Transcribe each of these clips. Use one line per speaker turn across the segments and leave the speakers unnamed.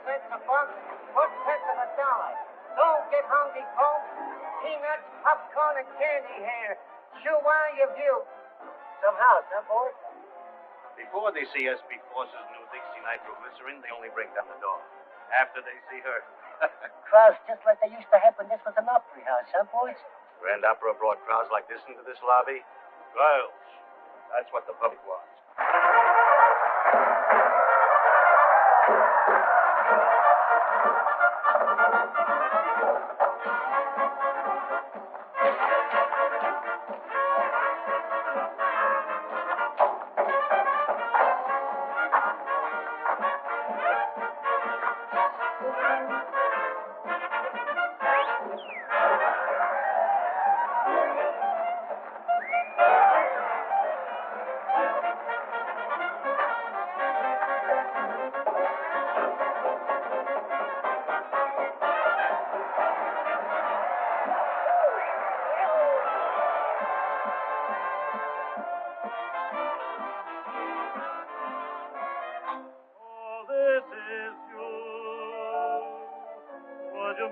cents a buck, put cents of a dollar. Don't get hungry, folks. Peanuts, popcorn, and candy here. Chew while you view. Some house, huh, boys?
Before they see S.B. Force's new Dixie nitroglycerin, they only break down the door. After they see her.
Crowds just like they used to have when this was an opera house, huh, boys?
Grand Opera brought crowds like this into this lobby. Girls. That's what the public wants.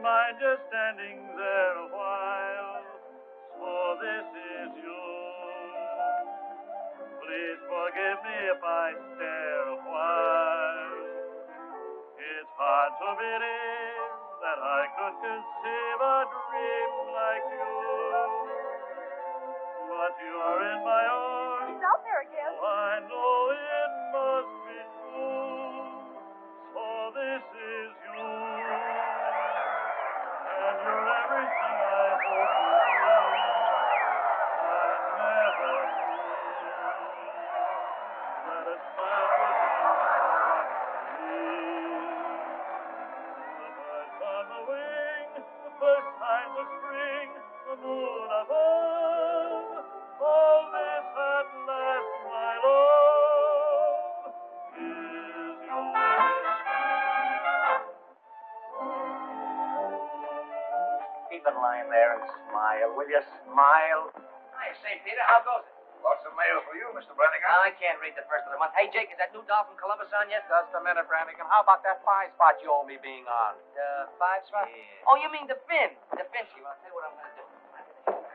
Mind just standing there a while, for this is you. Please forgive me if I stare a while. It's hard to believe that I could conceive a dream like you. But you're in my arms.
He's out there again.
Oh, I know it must be true. So this is you. And you're everything I hope to be. I never knew that a smile could be the birds on the wing, the first signs of spring, the moon above. All this at last, my love, is yours.
Keep in line there and smile, will you? Smile.
Hi, St. Peter. How goes it?
Lots of mail for you, Mr. Brannigan.
I can't read the first of the month. Hey, Jake, is that new doll from Columbus on yet? Just a minute, Brannigan. How about that 5 spot you owe me being on? The 5 spot? Yeah. Oh, you mean the Finn? The Finn. Well, I'll tell you what I'm going to do.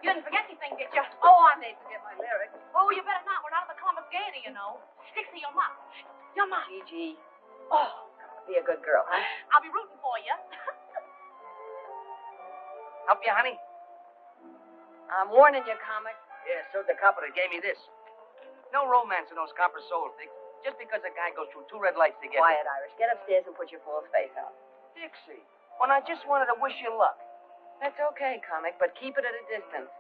You didn't forget anything, did you? Oh, I may forget my lyrics. Oh, you better not. We're not at the Columbus Gaiety, you know. Stick to your mom. Your mom.
Gigi. Oh, be a good girl, huh?
I'll be rooting for you.
Help you, honey?
I'm warning you, comic.
Yeah, so the copper that gave me this. No romance in those copper soul sticks. Just because a guy goes through 2 red lights to get
Quiet, Irish. Get upstairs and put your false face on.
Dixie, when I just wanted to wish you luck.
That's okay, comic, but keep it at a distance.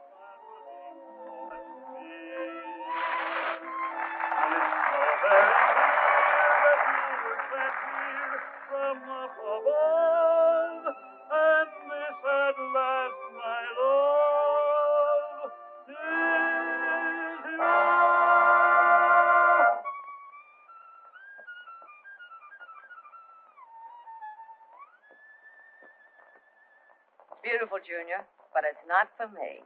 From up above, and this at last, my love, is yours.
Beautiful, Junior, but it's not for me.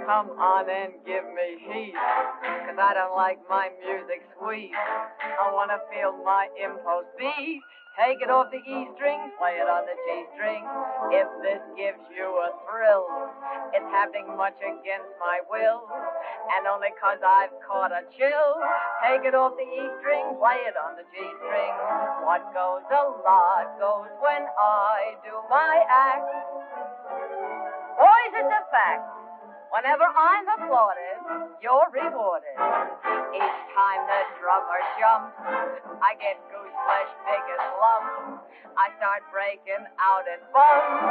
Come on and give me heat, 'cause I don't like my music sweet. I want to feel my impulse beat. Take it off the E string, play it on the G string. If this gives you a thrill, it's happening much against my will, and only 'cause I've caught a chill. Take it off the E string, play it on the G string. What goes a lot goes when I do my act. Boys, it's a fact. Whenever I'm applauded, you're rewarded. Each time the drummer jumps, I get goose flesh big as lumps. I start breaking out in bumps.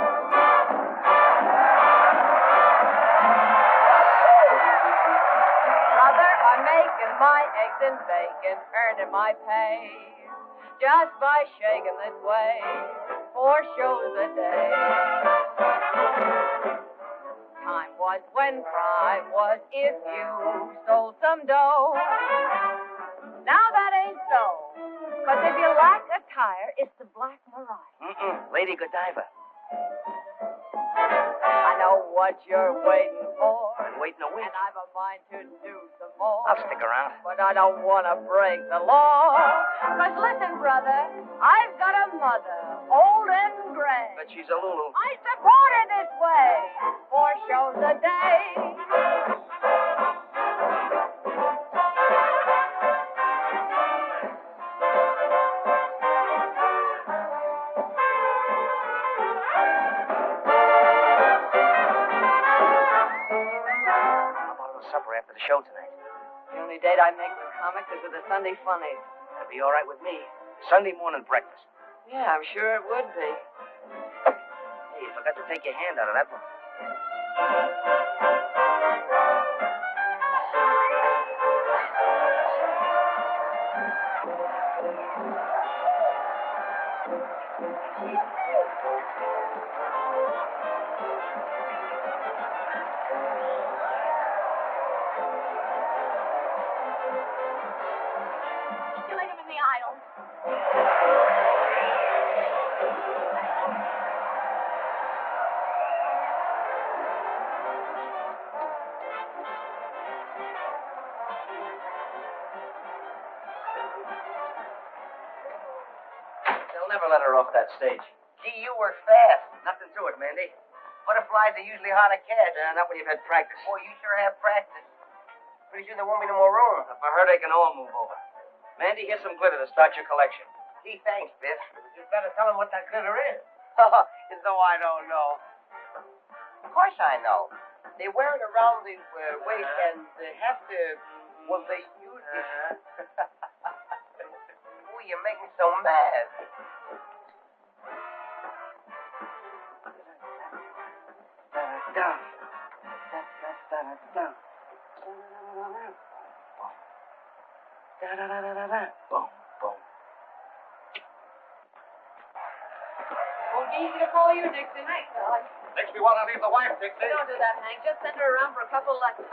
Brother, I'm making my eggs and bacon, earning my pay, just by shaking this way, 4 shows a day. Time was when crime was if you stole some dough. Now that ain't so, 'cause if you lack attire, it's the Black Mariah.
Lady Godiva.
I know what you're waiting for,
I'm waiting to win.
and I've a mind to do some more.
I'll stick around.
But I don't want to break the law. 'Cause listen, brother, I've got a mother, old and gray.
But she's a Lulu.
I support her this way, 4 shows a day.
Supper after the show tonight.
The only date I make with comics is with the Sunday Funnies.
That'll be all right with me. Sunday morning breakfast.
Yeah, I'm sure it would be.
Hey, you forgot to take your hand out of that one.
You leave him in the aisle.
They'll never let her off that stage.
Gee, you were fast.
Nothing to it, Mandy.
Butterflies are usually hard to catch.
Not when you've had practice.
Boy, you sure have practice. Pretty sure there won't be no more room.
If I heard, they can all move over. Mandy, here's some glitter to start your collection.
Gee, thanks, Biff. You better tell him what that glitter is.
As though I don't know.
Of course I know. They wear it around the waist and they have to, well, they use it. Ooh, you make me so mad.
Boom, boom.
Won't be easy to follow you, Dixie. Thanks, darling.
Makes me want to leave the wife, Dixie.
Don't do that, Hank. Just send her around for a couple of lessons.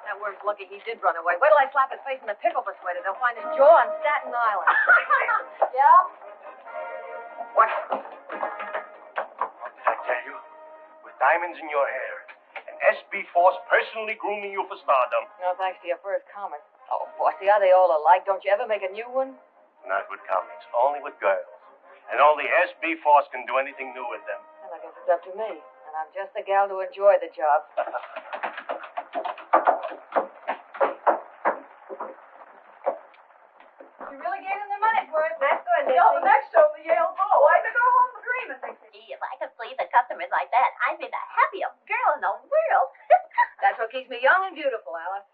That worm's lucky he did run away. Wait till I slap his face in the pickle persuader. They'll find his jaw on Staten Island. Yeah?
What?
What did I tell you? With diamonds in your hair. And SB Force personally grooming you for stardom.
No, thanks to your first comic. Oh, bossy, are they all alike? Don't you ever make a new one?
Not with comics, only with girls. And only SB Force can do anything new with them.
Well, I guess it's up to me. And I'm just the gal to enjoy the job. You really gave him the money for it. That's good, Dixie.
The next show, the Yale Ball. I could go home dreaming, Dixie.
Gee, if I could please the customers like that, I'd be the happiest girl in the world.
That's what keeps me young and beautiful, Alice.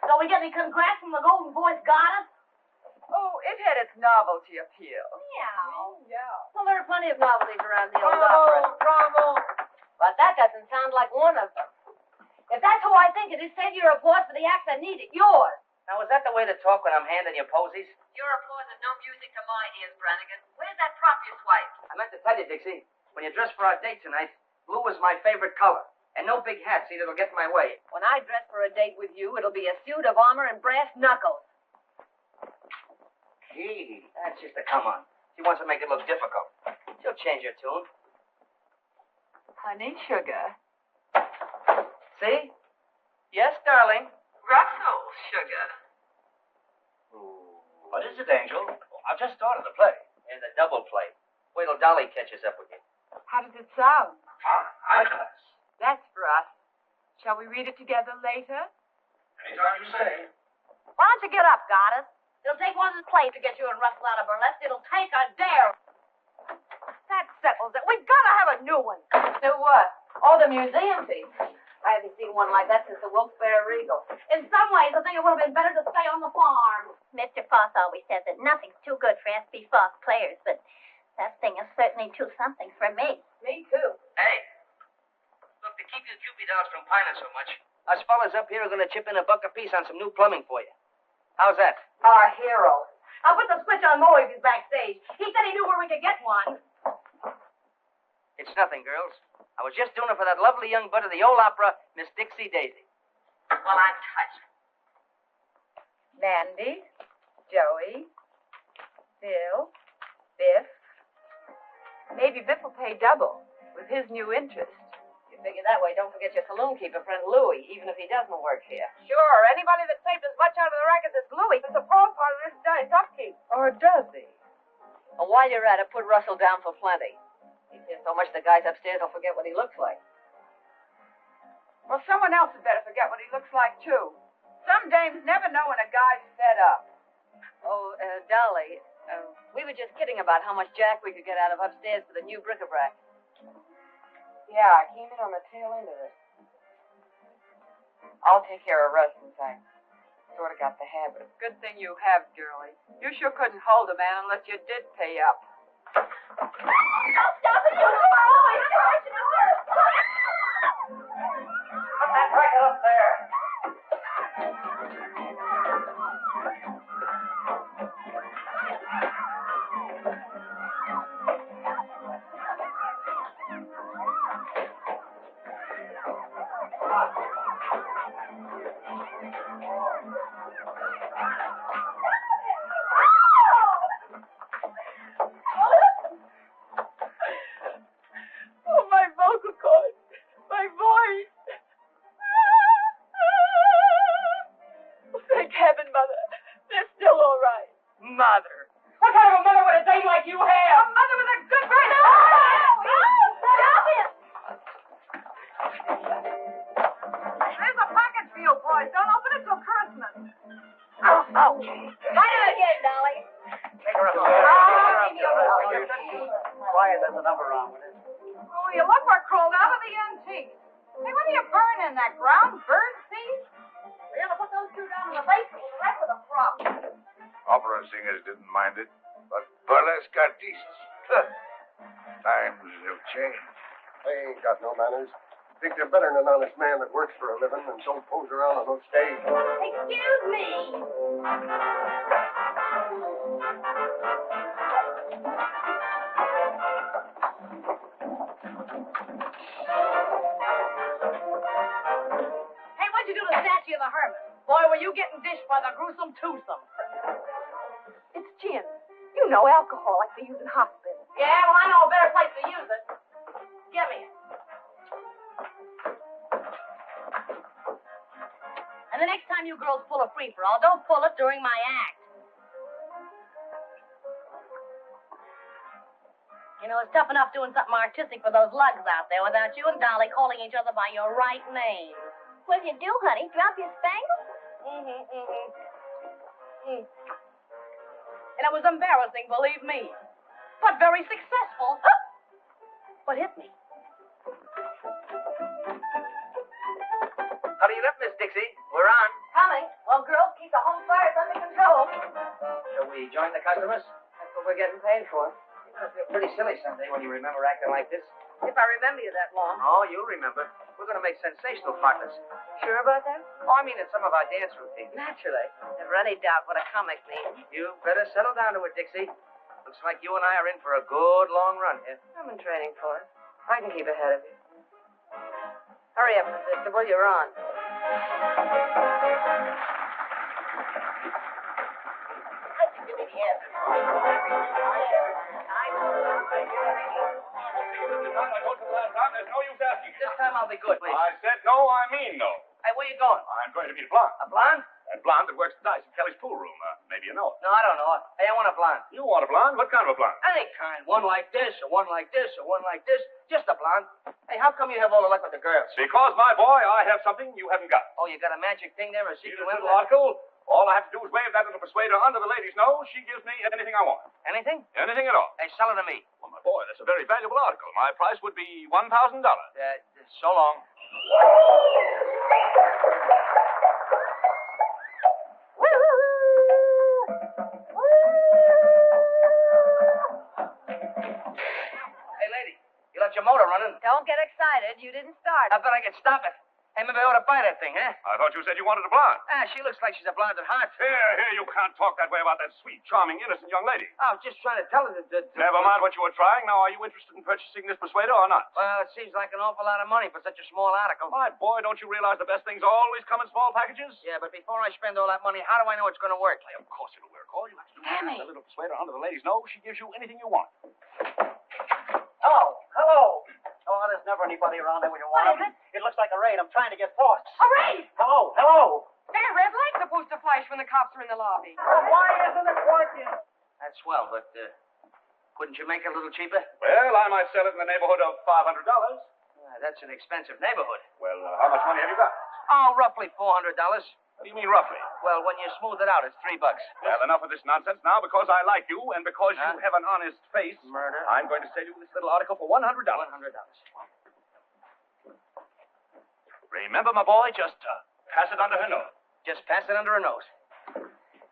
So we get any congrats from the Golden Voice Goddess?
Oh, it had its novelty appeal.
Yeah.
Well, there are plenty of novelties around the old opera.
Bravo.
But that doesn't sound like one of them. If that's who I think it is, save your applause for the acts that need it. Yours.
Now, is that the way to talk when I'm handing you posies?
Your applause is no music to my ears, Brannigan. Where's that prop you swiped?
I meant to tell you, Dixie, when you dress for our date tonight, blue is my favorite color. And no big hats, either it'll get in my way.
When I dress for a date with you, it'll be a suit of armor and brass knuckles.
Gee, that's just a come on. She wants to make it look difficult. She'll change her tune.
Honey sugar.
See? Yes, darling.
Russell sugar.
What is it, Angel? I've just started the play.
And the double play. Wait till Dolly catches up with you.
How does it sound?
High class.
That's for us. Shall we read it together later?
Anytime you say.
Why don't you get up, Goddess? It'll take one play to get you and Russell out of burlesque. It'll take a dare.
That settles it. We've got to have a new one. New what? Oh, the museum piece. I haven't seen one like that since the Wilkes-Barre Regal.
In some ways, I think it would have been better to stay on the farm.
Mr. Foss always says that nothing's too good for SB Foss players, but that thing is certainly too something for me.
Me too.
Hey. Look, to keep you Cupid dolls from pining so much, us fellas up here are going to chip in $1 apiece on some new plumbing for you. How's that?
Our hero. I'll put the switch on Moe if he's backstage. He said he knew where we could get one.
It's nothing, girls. I was just doing it for that lovely young bud of the old opera, Miss Dixie Daisy.
Well, I'm touched. Mandy, Joey, Bill, Biff. Maybe Biff will pay double with his new interest. You You figure that way, don't forget your saloon keeper friend Louie, even if he doesn't work here.
Sure, anybody that saved as much out of the racket as Louie is a pawn part of this giant upkeep.
Or does he? Well, while you're at it, put Russell down for plenty. He's here so much the guys upstairs will forget what he looks like.
Well, someone else had better forget what he looks like, too. Some dames never know when a guy's fed up.
Oh, Dolly, we were just kidding about how much jack we could get out of upstairs for the new bric-a-brac.
Yeah, I came in on the tail end of it. I'll take care of Russ, in fact. Sort of got the habit. Good thing you have, girlie. You sure couldn't hold a man unless you did pay up.
Don't stop it! You
Put that racket up there.
Oh, my vocal cords. My voice. Thank heaven, Mother. They're still all right. Mother. What kind of a mother would a dame like you have? A mother with a good brain.
Stop him!
There's a pocket for you, boys. Don't open it till Christmas.
Oh. Find him again, Dolly.
Take her up.
Quiet, there's a number wrong with it.
Oh, you look what crawled out of the antique. Hey, what do you burn in that ground? Bird seed?
We ought to put those two down in the basement with the rest of the crop.
Opera singers didn't mind it, but burlesque artistes. Times have changed.
They ain't got no manners. Think they're better than an honest man that works for a living and don't pose around on no stage.
Excuse me.
Hey, what'd you do to the statue of the hermit? Boy, were you getting dished by the gruesome twosome.
It's gin. You know, alcohol like they use in hospitals.
Yeah, well, I know a better place to use it. Give me it. And the next time you girls pull a free-for-all, don't pull it during my act. You know, it's tough enough doing something artistic for those lugs out there without you and Dolly calling each other by your right name.
What'd you do, honey? Drop your spangles?
And it was embarrassing, believe me. But very successful. What hit me?
How do you live, Miss Dixie? We're on.
Coming. Well, girls, keep the home fires under control.
Shall we join the customers?
That's what we're getting paid for.
You're gonna feel pretty silly someday when you remember acting like this.
If I remember you that long.
Oh, you'll remember. We're gonna make sensational partners.
Sure about that?
Oh, I mean in some of our dance routines.
Naturally. Never any doubt what a comic means.
You better settle down to it, Dixie. Looks like you and I are in for a good long run here.
I'm in training for it. I can keep ahead of you. Hurry up, Mr. Well, you're on.
There's no use asking.
This time I'll be good, please.
I said no, I mean no.
Hey, where you going?
I'm going to meet a blonde.
A blonde?
That blonde that works the dice in Kelly's pool room. Maybe you know it.
No, I don't know. Hey, I want a blonde.
You want a blonde? What kind of a blonde?
Any kind. One like this, or one like this, or one like this. Just a blonde. Hey, how come you have all the luck with the girls?
Because, my boy, I have something you haven't got.
Oh, you got a magic thing there, a
See
secret
this little
envelope?
article? All I have to do is wave that little persuader under the lady's nose. She gives me anything I want.
Anything?
Anything at all.
Hey, sell it to me.
Well, my boy, that's a very valuable article. My price would be $1,000.
So long. Hey, lady, you left your motor running.
Don't get excited. You didn't start.
I bet I could stop it. Hey, maybe I ought to buy that thing, huh?
I thought you said you wanted a blonde.
She looks like she's a blonde at heart.
Here, you can't talk that way about that sweet, charming, innocent young lady.
I was just trying to tell her that...
Never mind what you were trying. Now, are you interested in purchasing this persuader or not?
Well, it seems like an awful lot of money for such a small article.
My boy, don't you realize the best things always come in small packages?
Yeah, but before I spend all that money, how do I know it's going to work?
Why, of course it'll work. All you have to do is
Tammy.
put the little persuader under the lady's nose. She gives you anything you want.
Hello. Oh, there's
never anybody around there when you
What
want
is
them. It looks like a raid. I'm trying to get forced.
A raid!
Hello, hello.
That red light's supposed to flash when the cops are in the lobby.
Well, why isn't it working?
That's swell, but couldn't you make it a little cheaper?
Well, I might sell it in the neighborhood of $500.
That's an expensive neighborhood.
Well, how much money have you got?
Oh, roughly $400.
What do you mean, roughly?
Well, when you smooth it out, it's $3.
Well, enough of this nonsense now. Because I like you and because you have an honest face,
Murder.
I'm going to sell you this little article for $100. Remember, my boy, just pass it under her nose.
Just pass it under her nose.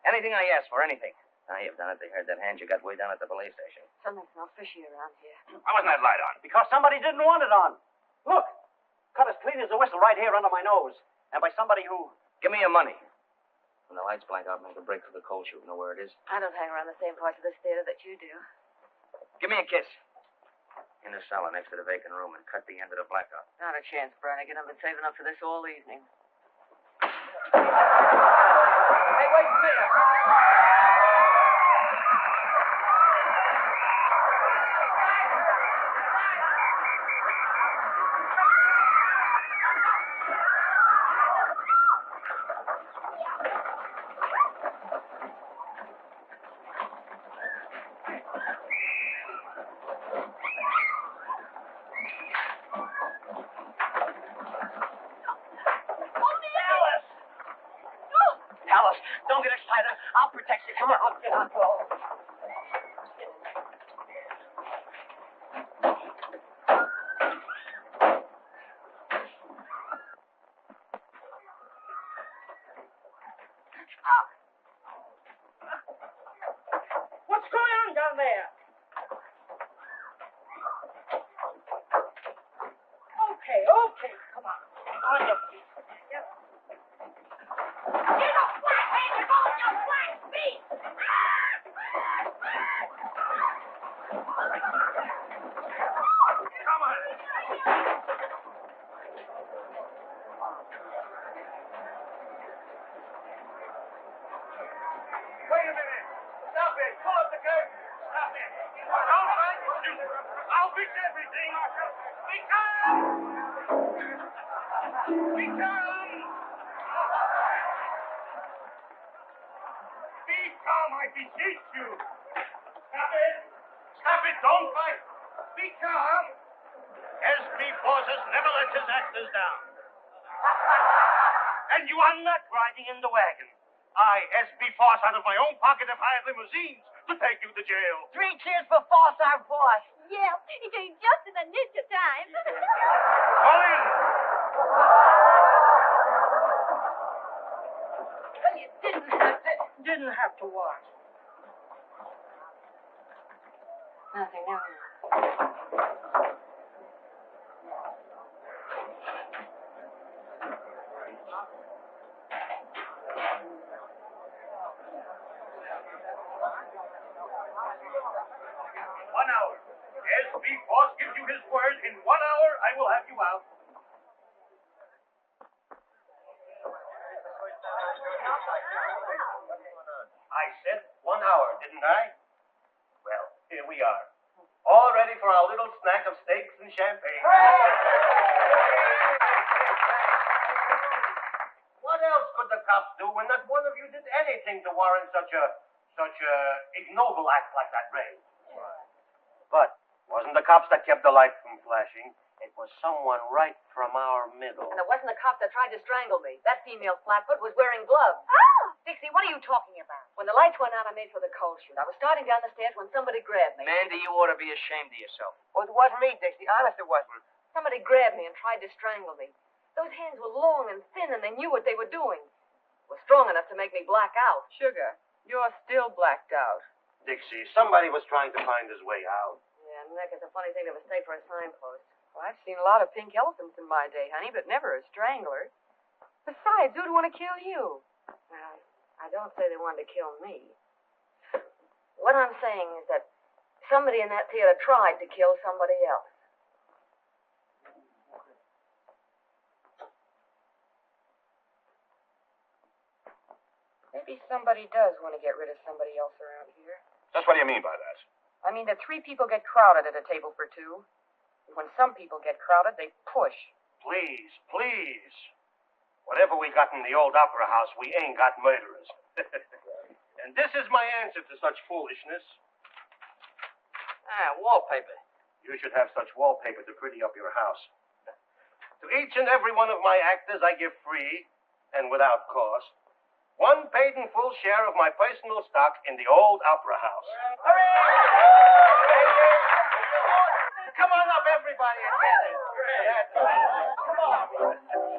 Anything I ask for, anything. Now, you've done it. They heard that hand you got way down at the police station.
Something smells fishy around here.
Why wasn't that light on?
Because somebody didn't want it on. Look, cut as clean as a whistle right here under my nose. And by somebody who...
Give me your money. When the lights blank out, make a break for the cold chute. Know where it is?
I don't hang around the same parts of this theater that you do.
Give me a kiss. In the cellar next to the vacant room and cut the end of the blackout.
Not a chance, Brannigan. I've been saving up for this all evening.
Hey, wait a minute.
Alice, don't get excited. I'll protect you. Come on, get on. What's going on down there? Okay. Come on. On your feet.
Wait a minute. Stop it. Pull up the curtain. Stop it. Don't fight. I'll fix everything. Be calm. Be calm. Be calm, I beseech you. Stop it. Stop it. Don't fight. Be calm. S.B. Forces never lets his actors down. And you are not riding in the wagon. I, S.B. Force, out of my own pocket, have hired limousines to take you to jail.
3 cheers for Force, our boss.
Yeah, he came just in the nick of time.
Call in.
Well, you didn't have to watch.
Nothing, no.
1 hour. S.B. Force gives you his word. In 1 hour, I will have you out. I said 1 hour, didn't I? Well, here we are. All ready for our little snack of steaks and champagne. What else could the cops do when not one of you did anything to warrant such a ignoble act like that raid? But wasn't the cops that kept the light from flashing. It was someone right from our middle.
And it wasn't the cop that tried to strangle me. That female flatfoot was wearing gloves.
Oh!
Dixie, what are you talking about? When the lights went out, I made for the cold chute. I was starting down the stairs when somebody grabbed me.
Mandy, you ought to be ashamed of yourself.
Well, it wasn't me, Dixie. Honest, it wasn't. Somebody grabbed me and tried to strangle me. Those hands were long and thin, and they knew what they were doing. It was strong enough to make me black out.
Sugar, you're still blacked out.
Dixie, somebody was trying to find his way out.
Yeah, Nick, it's a funny thing to mistake for a signpost.
Well, I've seen a lot of pink elephants in my day, honey, but never a strangler. Besides, who'd want to kill you?
Well, I don't say they wanted to kill me. What I'm saying is that somebody in that theater tried to kill somebody else.
Maybe somebody does want to get rid of somebody else around here.
Just what do you mean by that?
I mean that 3 people get crowded at a table for 2.
When some people get crowded, they push.
Please, please. Whatever we got in the old opera house, we ain't got murderers. And this is my answer to such foolishness.
Wallpaper.
You should have such wallpaper to pretty up your house. To each and every one of my actors, I give free, and without cost, one paid in full share of my personal stock in the old opera house. Come on up, everybody, and get it. That's right. Come on.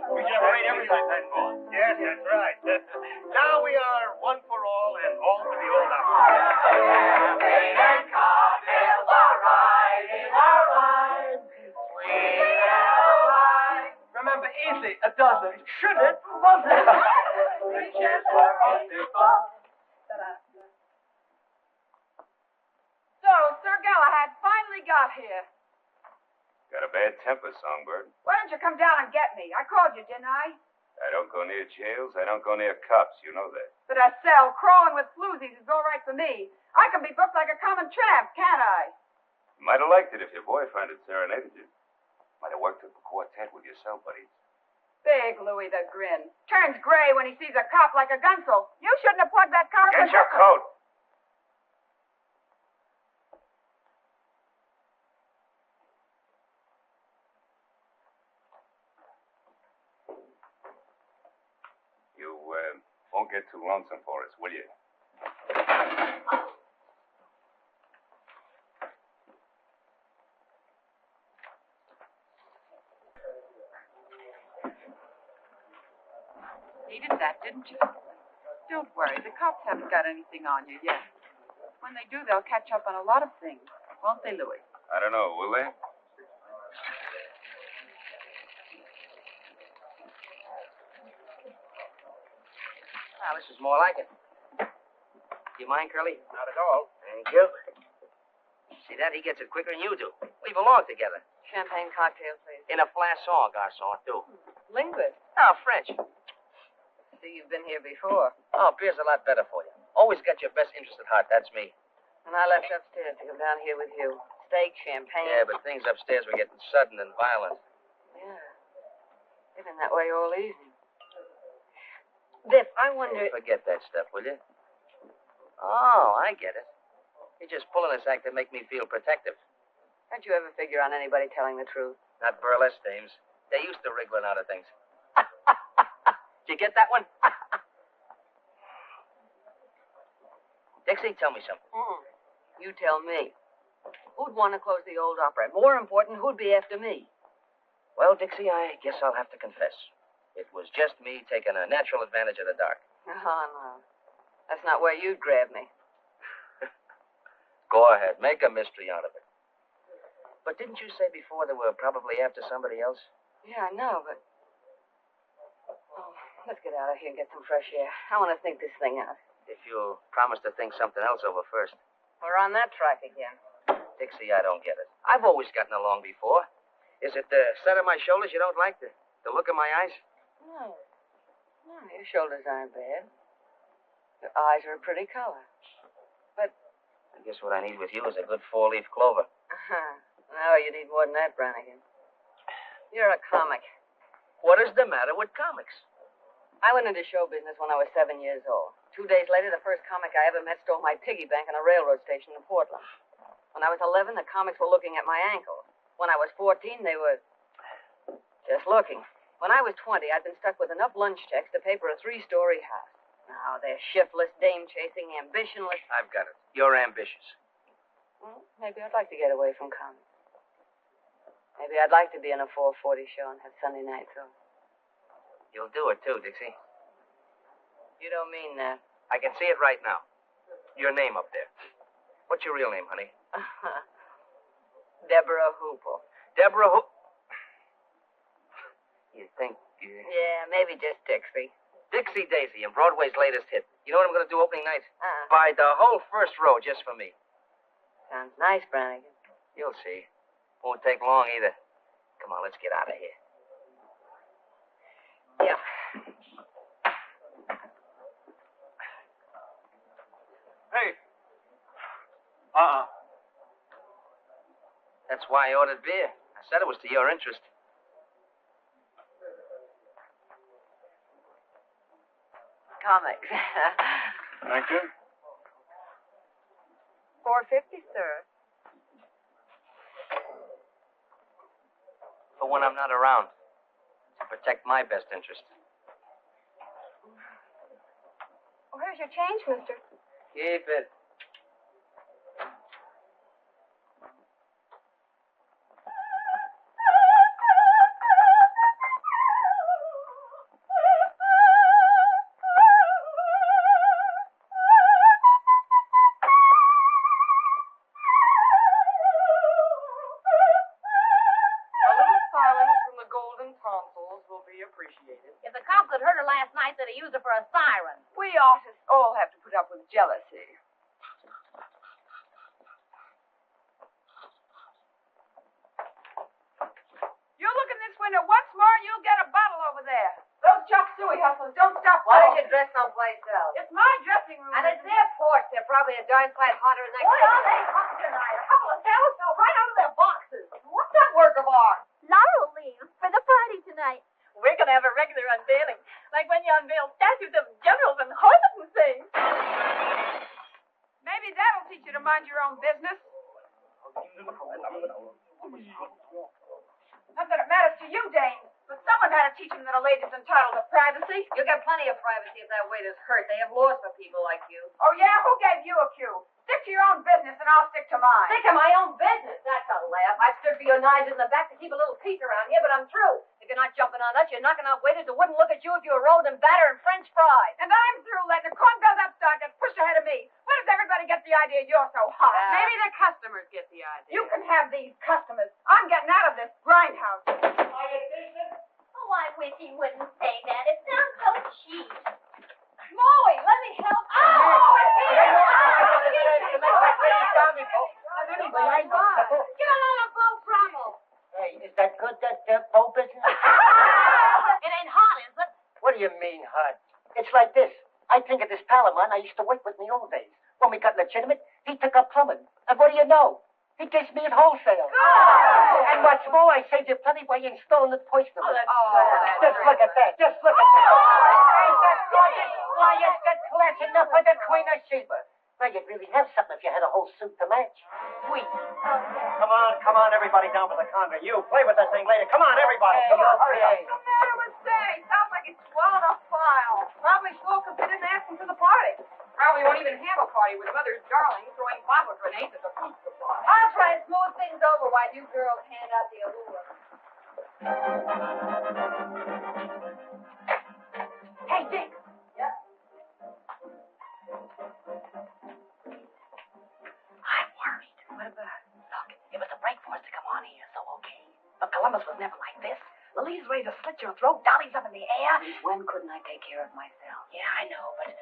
We should have a rate every night, boss.
Yes, that's right. Now we are one for all and all for the old opera house.
Remember, easy, a dozen. Should it? Was it?
So, Sir Galahad finally got here.
Got a bad temper, Songbird.
Why didn't you come down and get me? I called you, didn't I?
I don't go near jails. I don't go near cops. You know that.
But a cell crawling with floozies is all right for me. I can be booked like a common tramp, can't I?
You might have liked it if your boyfriend had serenaded you. Might have worked up a quartet with your cell buddies.
Big Louis the Grin. Turns gray when he sees a cop like a gunsel. You shouldn't have plugged that car.
Get your coat. You won't get too lonesome for us, will you?
Needed that, didn't you? Don't worry, the cops haven't got anything on you yet. When they do, they'll catch up on a lot of things. Won't they, Louis?
I don't know, will they?
Now, this is more like it. Do you mind, Curly?
Not at all. Thank you.
See that? He gets it quicker than you do. We belong together.
Champagne cocktail, please.
In a flasson, garçon, too.
Linguist.
Oh, French.
See, you've been here before.
Oh, beer's a lot better for you. Always got your best interest at heart. That's me.
And I left upstairs to come down here with you. Steak, champagne.
Yeah, but things upstairs were getting sudden and violent.
Yeah. They've been that way all evening. Biff, I wonder...
Forget that stuff, will you? Oh, I get it. You're just pulling this act to make me feel protective.
Don't you ever figure on anybody telling the truth?
Not burlesque dames. They're used to wriggling out of things. Did you get that one? Dixie, tell me something.
You tell me. Who'd want to close the old opera? More important, who'd be after me?
Well, Dixie, I guess I'll have to confess. It was just me taking a natural advantage of the dark.
Oh, no. That's not where you'd grab me.
Go ahead. Make a mystery out of it. But didn't you say before they were probably after somebody else?
Yeah, I know, but... Oh, let's get out of here and get some fresh air. I want to think this thing out.
If you'll promise to think something else over first.
We're on that track again.
Dixie, I don't get it. I've always gotten along before. Is it the set of my shoulders you don't like? The look in my eyes?
No. No, your shoulders aren't bad. Your eyes are a pretty color. But...
I guess what I need with you is a good four-leaf clover.
No, you need more than that, Brannigan. You're a comic.
What is the matter with comics?
I went into show business when I was 7 years old. 2 days later, the first comic I ever met stole my piggy bank on a railroad station in Portland. When I was 11, the comics were looking at my ankle. When I was 14, they were just looking. When I was 20, I'd been stuck with enough lunch checks to pay for a 3-story house. Now, they're shiftless, dame-chasing, ambitionless.
I've got it. You're ambitious.
Well, maybe I'd like to get away from comics. Maybe I'd like to be in a 4:40 show and have Sunday nights off.
You'll do it, too, Dixie.
You don't mean that.
I can see it right now. Your name up there. What's your real name, honey?
Deborah Hoople.
Deborah You think...
Yeah, maybe just Dixie.
Dixie Daisy and Broadway's latest hit. You know what I'm going to do opening night?
Uh-uh.
Buy the whole first row just for me.
Sounds nice, Brannigan.
You'll see. Won't take long either. Come on, let's get out of here.
Yeah.
Hey.
That's why I ordered beer. I Said it was to your interest.
Comics.
Thank you.
$4.50, sir.
For when I'm not around. To protect my best interest.
Where's your change, mister?
Keep it.
If the cops had heard her last night, they'd have used her for a siren.
We artists all have to put up with jealousy. You look in this window once more, and you'll get a bottle over there. Those chop suey hustlers don't stop.
Why don't you dress someplace else?
It's my dressing room.
And it's their porch. They're probably a darn sight hotter than that.
What are they up tonight? A couple of sailors fell right out of their boxes. What's that work of art?
Laurel leaves for the party tonight.
We're going to have a regular unveiling, like when you unveil statues of generals and horses and things. Maybe that'll teach you to mind your own business. Not that it matters to you, Dane, but someone had to teach him that a lady's entitled to privacy.
You get plenty of privacy if that waiter's hurt. They have laws for people like you.
Oh, yeah? Who gave you a cue? Stick to your own business, and I'll stick to mine.
Think of my own business. That's a laugh. I've stood for your knives in the back to keep a little peace around here, but I'm through. If you're not jumping on us, you're knocking out waiters who wouldn't look at you if you were rolled in batter and French fries.
And I'm through letting a corn-filled upstart get pushed ahead of me. When does everybody get the idea you're so hot?
Maybe
the customers get the idea. You can have these customers. I'm getting out of this grindhouse.
Oh, I wish he wouldn't say that. It sounds so cheap.
Molly, let me help.
Get on a boat, Brummel.
Hey, is that good, that boat business?
It ain't hot, is it?
What do you mean, hot? It's like this. I think of this pal of mine I used to work with in the old days. When we got legitimate, he took up plumbing. And what do you know? He gives me at wholesale.
Oh.
And what's more, I saved you plenty by installing the poison. Just look at that. Just look at that. Ain't that gorgeous? Why, it's got class enough for the Queen of Sheba. Now, you'd really have something if you had a whole suit to match. Sweet.
Come on, everybody down for the conga. You play with that thing later. Come on, everybody.
Hey,
Come on, hurry up.
What's the matter with Say? Sounds like it's swallowed a file. Probably slow because they didn't ask him to the party. Probably won't even have a party with Mother's darling throwing bottle grenades at the food supply.
I'll try and smooth things over while you girls hand out the allure.
Hey, Dick.
Yep.
I'm worried. What about? Look, it was a break for us to come on here, so okay. But Columbus was never like this. Louise ready to slit your throat, Dolly's up in the air.
When couldn't I take care of myself?
Yeah, I know, but...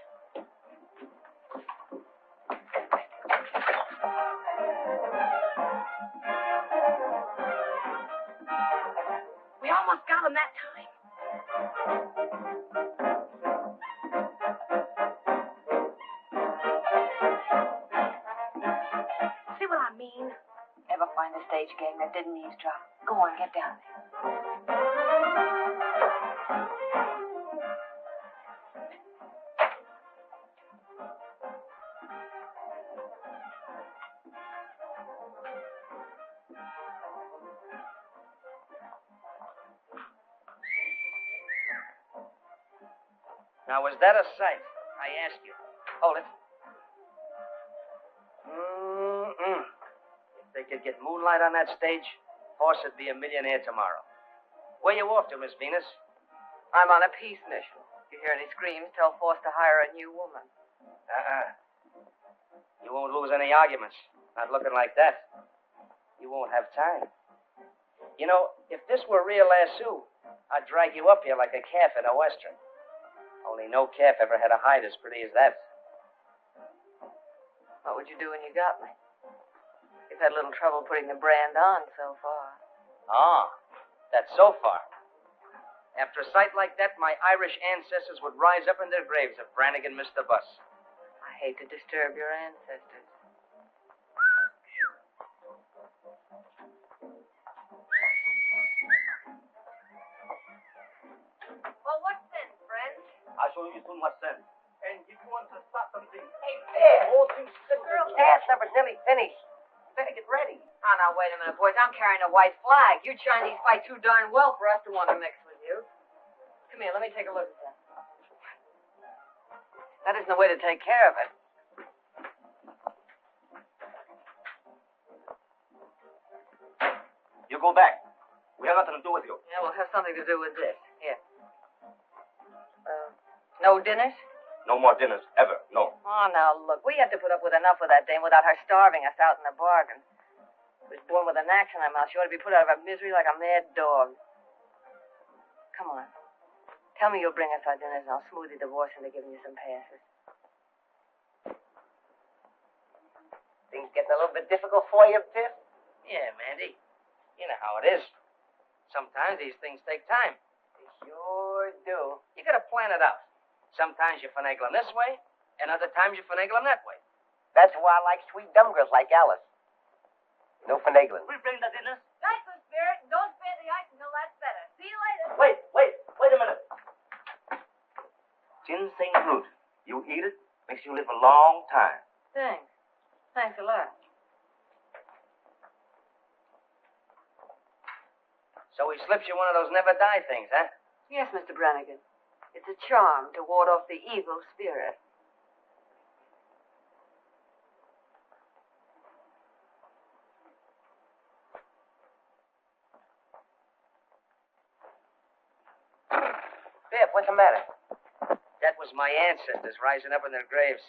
We almost got him that time. See what I mean?
Ever find a stage gang that didn't eavesdrop? Go on, get down there.
Now, was that a sight? I ask you. Hold it. If they could get moonlight on that stage, Horse would be a millionaire tomorrow. Where you off to, Miss Venus?
I'm on a peace mission. If you hear any screams, tell Force to hire a new woman.
You won't lose any arguments. Not looking like that. You won't have time. You know, if this were real lasso, I'd drag you up here like a calf at a western. Only no calf ever had a hide as pretty as that.
What would you do when you got me? You've had a little trouble putting the brand on so far.
Ah, that's so far. After a sight like that, my Irish ancestors would rise up in their graves if Brannigan missed the bus.
I hate to disturb your ancestors.
you too much sense. And if you want to start something,
The girl's dance number's nearly finished. Better get ready.
Oh, now, wait a minute, boys. I'm carrying a white flag. You Chinese fight too darn well for us to want to mix with you. Come here, let me take a look at that. That isn't the way to take care of it.
you go back. We have nothing to do with you.
Yeah, we'll have something to do with this. Here. No dinners?
No more dinners, ever. No.
Oh, now, look. We have to put up with enough with that dame without her starving us out in the bargain. She was born with an axe in her mouth. She ought to be put out of her misery like a mad dog. Come on. Tell me you'll bring us our dinners, and I'll smooth your divorce into giving you some passes.
Things getting a little bit difficult for you, Biff?
Yeah, Mandy. You know how it is. Sometimes these things take time.
They sure do.
You gotta plan it out. Sometimes you finagle them this way, and other times you finagle them that way.
That's why I like sweet dumb girls like Alice. No finagling.
We bring the dinners.
Nice, Miss Spirit. Don't spare the ice until that's better. See you later.
Wait a minute. Ginseng root. You eat it, makes you live a long time.
Thanks. Thanks a lot.
So he slips you one of those never die things, huh?
Yes, Mr. Brannigan. It's a charm to ward off the evil spirit.
Biff, what's the matter?
That was my ancestors rising up in their graves.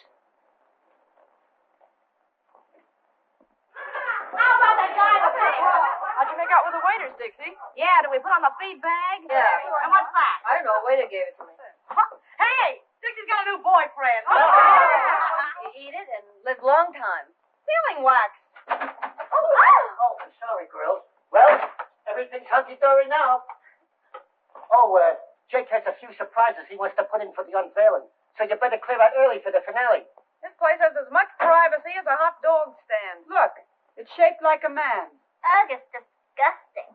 How'd you make out with the waiters, Dixie?
Yeah, do we put on the feed bag?
Yeah.
And what's that?
I don't know. A waiter gave it to me.
Hey, Dixie's got a new boyfriend.
You eat it and live long time.
Sealing wax.
Oh, I'm sorry, girls. Well, everything's hunky-dory now. Oh, Jake has a few surprises he wants to put in for the unveiling. So you better clear out early for the finale.
This place has as much privacy as a hot dog stand. Look, it's shaped like a man.
Ugh, it's disgusting.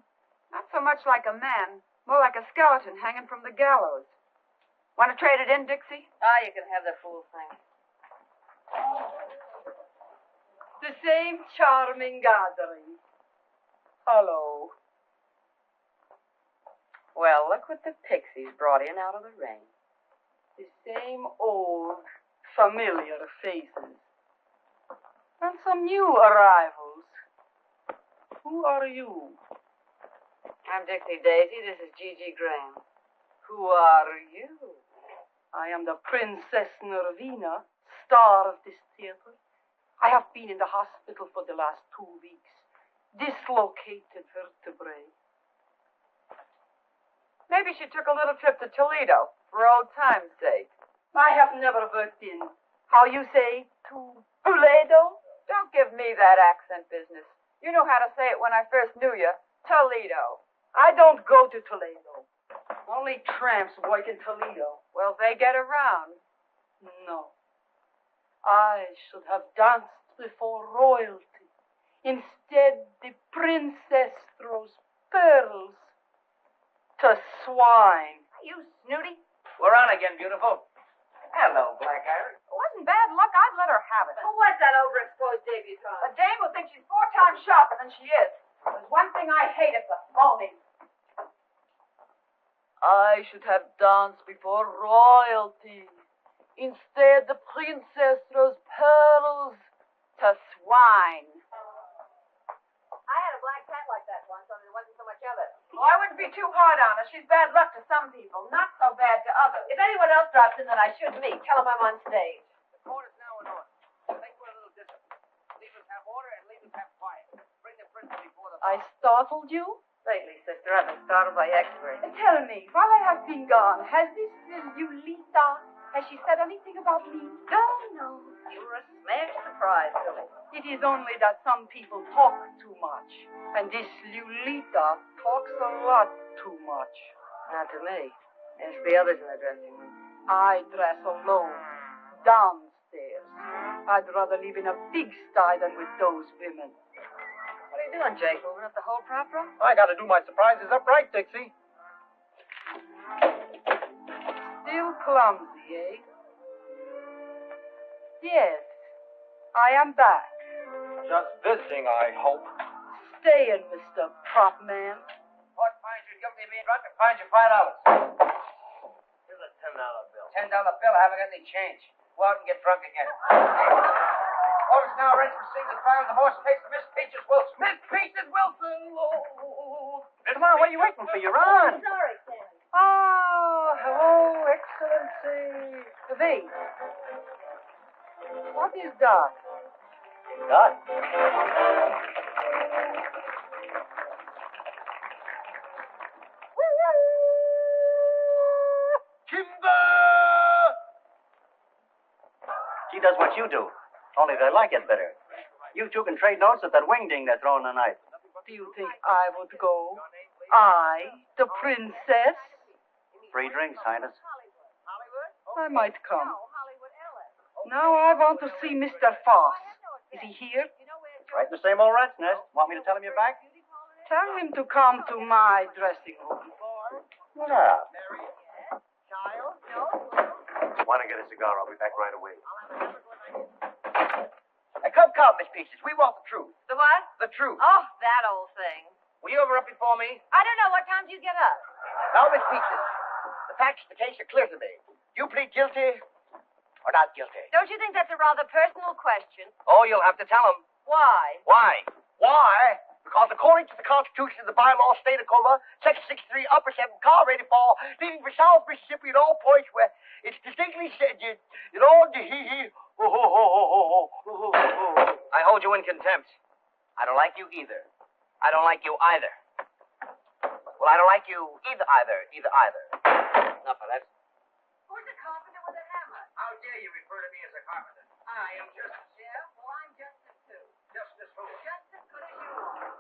Not so much like a man, more like a skeleton hanging from the gallows. Want to trade it in, Dixie?
Ah, you can have the fool thing.
The same charming gathering. Hello. Well, look what the pixies brought in out of the rain. The same old, familiar faces. And some new arrivals. Who are you?
I'm Dixie Daisy. This is Gigi Graham.
Who are you? I am the Princess Nervina, star of this theater. I have been in the hospital for the last 2 weeks. Dislocated vertebrae. Maybe she took a little trip to Toledo for old time's sake. I have never worked in, how you say, Toledo? Don't give me that accent business. You know how to say it when I first knew you. Toledo. I don't go to Toledo. Only tramps work in Toledo. Well, they get around. No. I should have danced before royalty. Instead, the princess throws pearls to swine.
You snooty.
We're on again, beautiful.
Hello, Black Iris.
It wasn't bad luck. I'd let her have it.
Who was that overexposed debutante?
A dame will think she's 4 times sharper than she is. There's one thing I hate, it's a phony. I should have danced before royalty. Instead, the princess throws pearls to swine.
I had a black cat like that once, only there wasn't so much of it.
Well, I wouldn't be too hard on her. She's bad luck to some people, not so bad to others.
If anyone else drops in that I should meet, tell them I'm on stage.
The court is now in order. Make for a little distance. Leave us have order and leave us have quiet. Bring the prince before the
I startled you?
Lately, sister, I've been startled by experts.
Tell me, while I have been gone, has this Yulita, has she said anything about me?
Oh, no. You were a smash surprise to me.
It is only that some people talk too much. And this Lulita talks a lot too much.
Not to me. Ask the others in the dressing room.
I dress alone, downstairs. I'd rather live in a pigsty than with those women.
What are you doing, Jake? Moving up the whole prop room?
I gotta do my surprises up right, Dixie.
Still clumsy, eh? Yes, I am back.
Just visiting, I hope.
Staying, Mr. Prop Man.
Court finds you guilty of being drunk and fines you $5.
Here's a $10 bill.
$10 bill. I haven't got any change. Go out and get drunk again. Court is now ready to proceed to trial in the divorce case of Miss Peaches Wilson. Miss Peaches Wilson! Oh.
Come on, what are you waiting for? You're on.
Sorry, Sam.
Ah, hello, Excellency. V. What is that?
God. She does what you do, only they like it better. You two can trade notes at that wingding they're throwing tonight.
Do you think I would go? I, the princess?
Free drinks, Highness.
I might come. Now I want to see Mr. Foss. Is he here?
Right in the same old rat's nest. Want me to tell him you're back?
Tell him to come to my dressing room.
Yeah. Want to get a cigar? I'll be back right away.
Come, Miss Peaches. We want the truth.
The what?
The truth.
Oh, that old thing.
Were you ever up before me?
I don't know. What time do you get up?
Now, Miss Peaches, the facts of the case are clear to me. You plead guilty or not guilty?
Don't you think that's a rather personal question?
Oh, you'll have to tell him.
Why?
Why? Why? Because according to the Constitution of the bylaw state of Coma, Section 63, Upper 7, car rated fall, leaving for South Mississippi at all points where it's distinctly said, I hold you in contempt. I don't like you either. I don't like you either. Well, I don't like you either. Enough of that.
Who's the carpenter with a hammer?
How dare you refer to me as a carpenter?
I am Justice. Yeah? Well, I'm Justice, too.
Justice who?
Just as good as you are.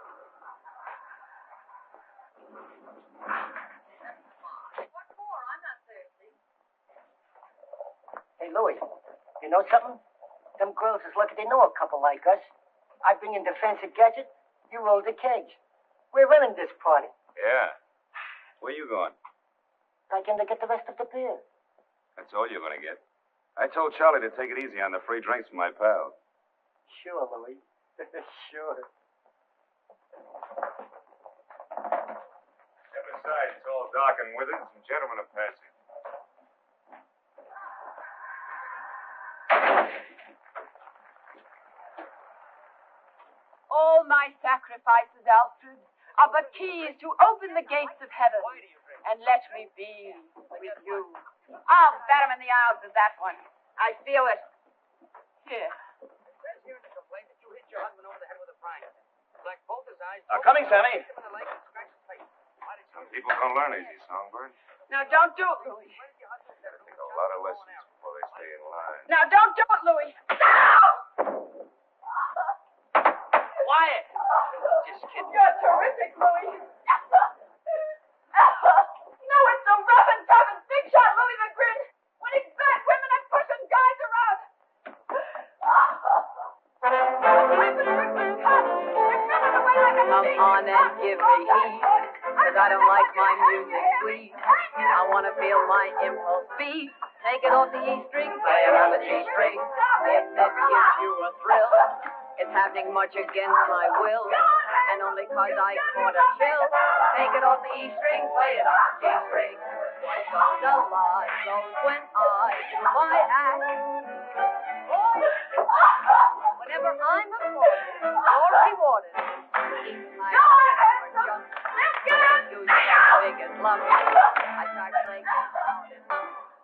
What for? I'm not thirsty.
Hey, Louis, you know something? Them girls is lucky they know a couple like us. I bring in the fancy gadget, you roll the cage. We're running this party.
Yeah. Where you going?
I can to get the rest of the beer.
That's all you're going to get. I told Charlie to take it easy on the free drinks from my pal.
Sure, Louis. Sure.
Step aside. It's all dark and withered. Some gentlemen are passing.
All my sacrifices, Alfred, are but keys to open the gates of heaven and let me be with you.
I'll bat him in the eyes with that one. I feel it.
Here.
Here's the complaint that you hit your husband over the head with a frying pan. Black both his eyes.
Coming, Sammy.
Some people don't learn easy, Songbird.
Now, don't do it, Louis.
Gotta take a lot of lessons before they stay in line.
Now, don't do it, Louis.
Quiet. Just kidding.
You're terrific, Louis. No, it's so rough and tough and big shot Louis the Grin. When he's back, women are pushing guys around.
Come on and give me heat, 'cause I don't like my music sweet. I want to feel my impulse beat. Take it off the E string, play it on the G string. If this gives you a thrill, it's happening much against my will, and only 'cause I caught a chill. Take it off the E string, play it on the G string. The lie goes when I do my act. Whenever I'm applauded or rewarded, each time I jump, big and lumpy, I start playing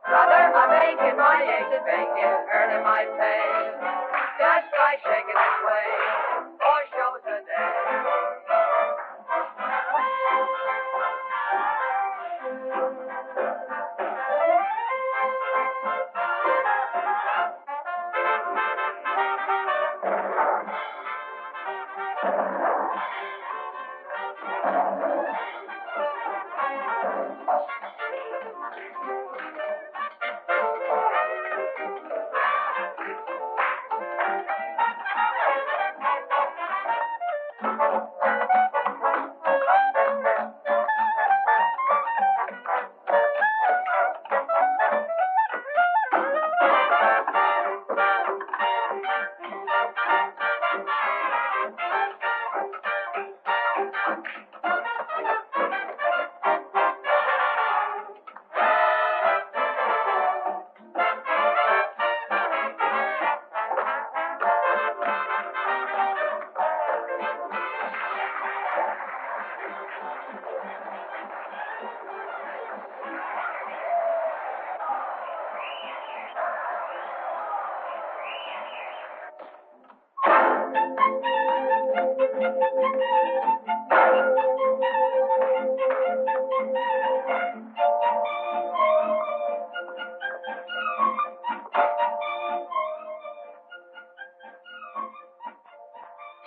Brother, I'm making my eggs and bacon, earning my pay, just by shaking and sway, 4 shows a day.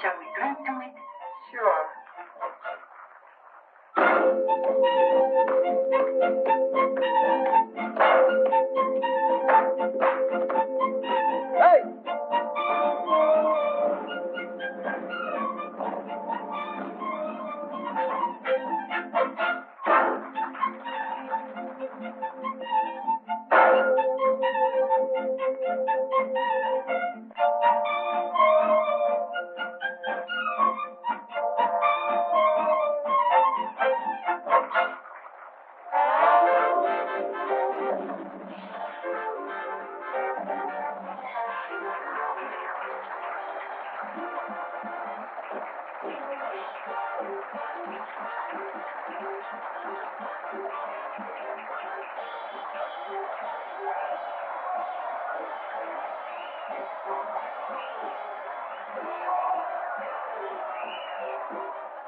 Shall we drink to it?
Sure.
Hey!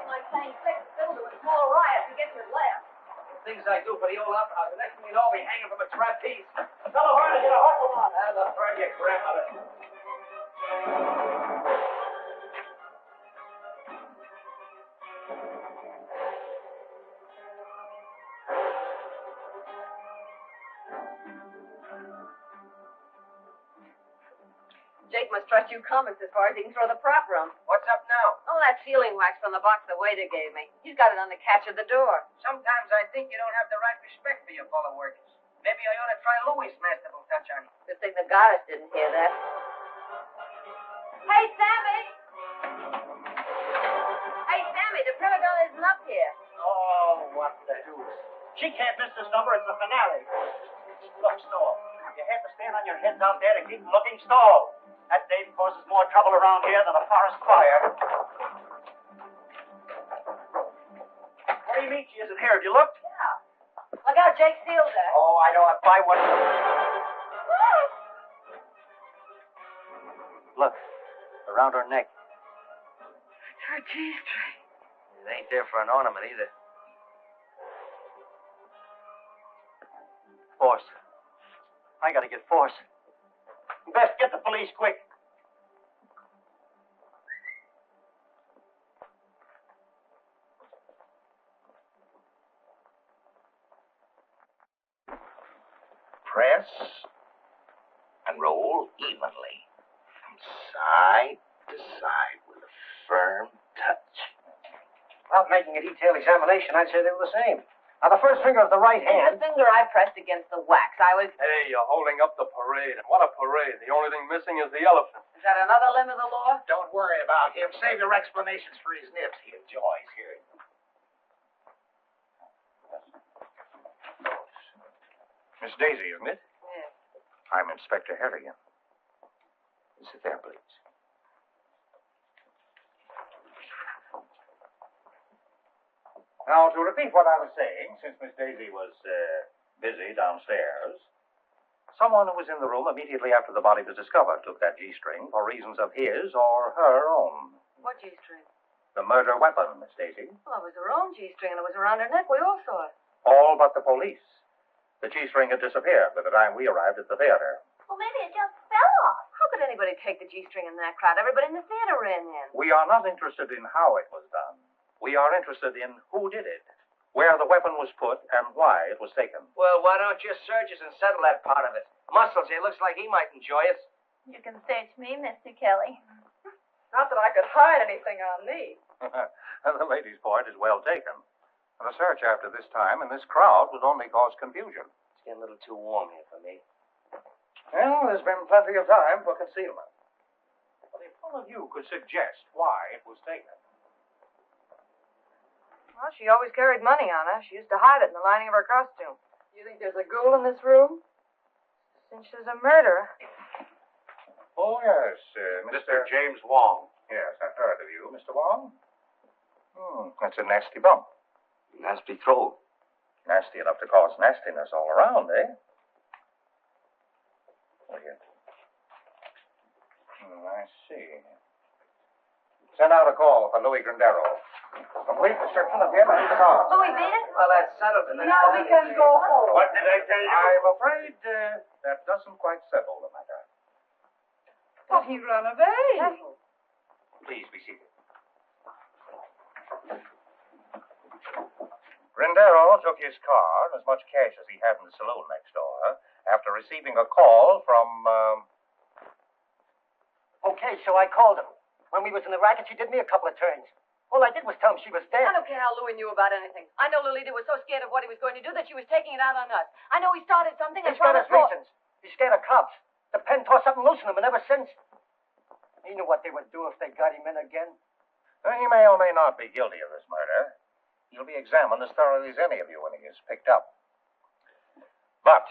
Like playing second fiddle to a small riot to get your laugh.
Things I do for the old opera house. The next thing you know, I'll be hanging from a trapeze.
Tell her to get a hustle on.
And the burn your grandmother.
Jake must trust you comics as far as he can throw the prop room.
What's up now?
Oh, that sealing wax from the box the waiter gave me. He's got it on the catch of the door.
Sometimes I think you don't have the right respect for your fellow workers. Maybe I ought to try Louis' masterful touch on you.
Good thing the goddess didn't hear that. Hey, Sammy! Hey, Sammy, the prima donna isn't up here.
Oh, what the deuce. She can't miss this number. It's the finale. Look, Stall. You have to stand on your heads out there to keep looking. Stall. That dame causes more trouble around here than a forest fire. What do you mean she isn't here? Have you looked?
Yeah. Look out, Jake sealed her.
Oh, I know. If I would. Look. Around her neck.
It's her G-string.
It ain't there for an ornament either.
Force. I gotta get Force. Best get the police quick.
Press and roll evenly from side to side with a firm touch.
Without making a detailed examination, I'd say they were the same. Now, the first finger of the right
The
hand.
finger I pressed against the wax, I was...
Hey, you're holding up the parade. And what a parade. The only thing missing is the elephant.
Is that another limb of the law?
Don't worry about him. Save your explanations for his nips. He enjoys hearing them. Miss Daisy, isn't it?
Yes.
I'm Inspector Harrigan. Sit there, please.
Now, to repeat what I was saying, since Miss Daisy was busy downstairs, someone who was in the room immediately after the body was discovered took that G-string for reasons of his or her own.
What G-string?
The murder weapon, Miss Daisy.
Well, it was her own G-string, and it was around her neck. We all saw it.
All but the police. The G-string had disappeared by the time we arrived at the theater.
Well, maybe it just fell off.
How could anybody take the G-string in that crowd? Everybody in the theater ran in.
We are not interested in how it was done. We are interested in who did it, where the weapon was put, and why it was taken.
Well, why don't you search us and settle that part of it? Muscles here looks like he might enjoy it.
You can search me, Mr. Kelly.
Not that I could hide anything on me.
The lady's point is well taken. And a search after this time in this crowd would only cause confusion.
It's getting a little too warm here for me.
Well, there's been plenty of time for concealment. But if one of you could suggest why it was taken.
Well, she always carried money on her. She used to hide it in the lining of her costume. You think there's a ghoul in this room? Since there's a murderer.
Oh, yes,
Mr. James Wong.
Yes, I've heard of you, Mr. Wong. That's a nasty bump.
Nasty throw.
Nasty enough to cause nastiness all around, eh? Oh, here. I see. Send out a call for Louis Grindero. Complete description of him and the car.
Louis did it?
Well, that's settled.
Now we can go home.
What did I tell you?
I'm afraid that doesn't quite settle the matter.
But he ran away.
Please be seated. Grindero took his car and as much cash as he had in the saloon next door after receiving a call from,
Okay, so I called him. When we was in the racket, she did me a couple of turns. All I did was tell him she was dead.
I don't care how Louis knew about anything. I know Lolita was so scared of what he was going to do that she was taking it out on us. I know he started something and
He's got his
promised more.
reasons. He's scared of cops. The pen tore something loose in him, and ever since, he knew what they would do if they got him in again.
he may or may not be guilty of this murder. He'll be examined as thoroughly as any of you when he is picked up. But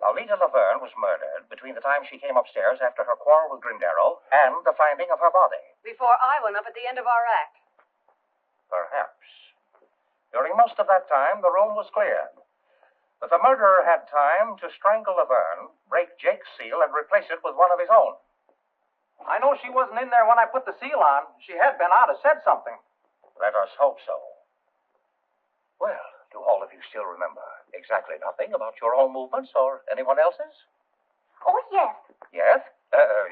Lolita Laverne was murdered between the time she came upstairs after her quarrel with Grindero and the finding of her body.
Before I went up at the end of our act.
Perhaps. During most of that time, the room was clear. But the murderer had time to strangle Laverne, break Jake's seal, and replace it with one of his own.
I know she wasn't in there when I put the seal on. She had been, I'd have said something.
Let us hope so. Well, do all of you still remember exactly nothing about your own movements or anyone else's?
Oh, yes.
Yes?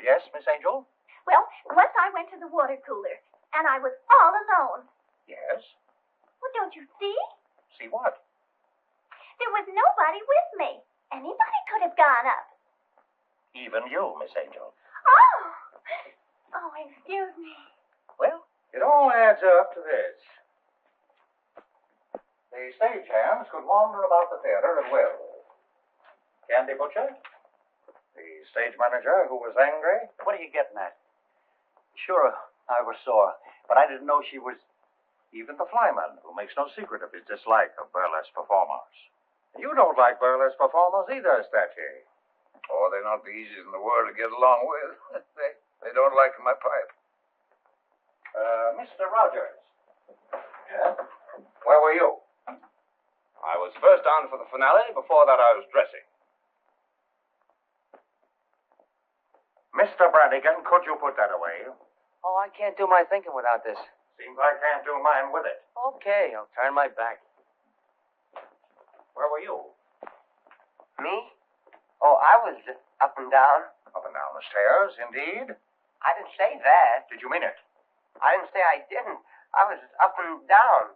Yes, Miss Angel?
Well, once I went to the water cooler, and I was all alone.
Yes?
Well, don't you see?
See what?
There was nobody with me. Anybody could have gone up.
Even you, Miss Angel.
Oh! Oh, excuse me.
Well, it all adds up to this. The stagehands could wander about the theater at will. Candy Butcher, the stage manager who was angry.
What are you getting at? Sure, I was sore, but I didn't know she was...
Even the flyman, who makes no secret of his dislike of burlesque performers. You don't like burlesque performers either, Statue.
Oh, they're not the easiest in the world to get along with. They don't like my pipe.
Mr. Rogers. Yeah? Where were you?
I was first down for the finale. Before that, I was dressing.
Mr. Brannigan, could you put that away?
Oh, I can't do my thinking without this.
Seems I can't do mine with it.
Okay, I'll turn my back.
Where were you?
Me? Oh, I was up and down.
Up and down the stairs, indeed.
I didn't say that.
Did you mean it?
I didn't say I didn't. I was up and down.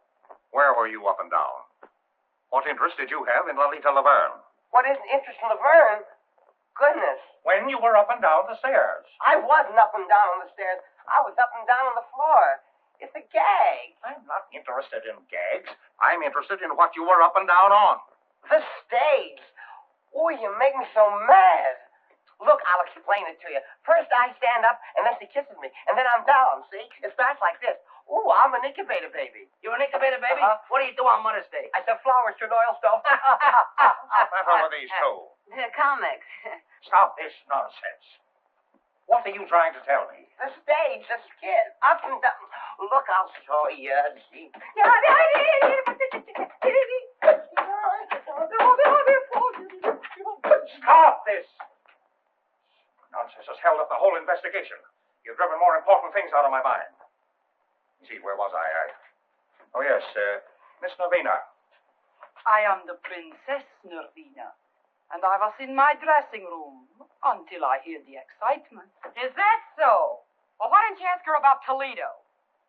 Where were you up and down? What interest did you have in Lolita Laverne?
What is the interest in Laverne? Goodness.
When you were up and down the stairs.
I wasn't up and down on the stairs. I was up and down on the floor. It's a gag.
I'm not interested in gags. I'm interested in what you were up and down on.
The stage. Oh, you make me so mad. Look, I'll explain it to you. First, I stand up, and then she kisses me, and then I'm down, see? It starts like this. Ooh, I'm an incubator baby.
You're an incubator baby?
Uh-huh.
What do you do on Mother's Day?
I said flowers to an oil stove.
What's the matter with these two?
They're comics.
Stop this nonsense. What are you trying to tell me?
The stage, the skit, up and down. Look, I'll show you. Gee.
Stop this! Nonsense has held up the whole investigation. You've driven more important things out of my mind. Gee, where was I? Oh, yes, Miss Nervina.
I am the Princess Nervina, and I was in my dressing room until I heard the excitement.
Is that so? Well, why didn't you ask her about Toledo?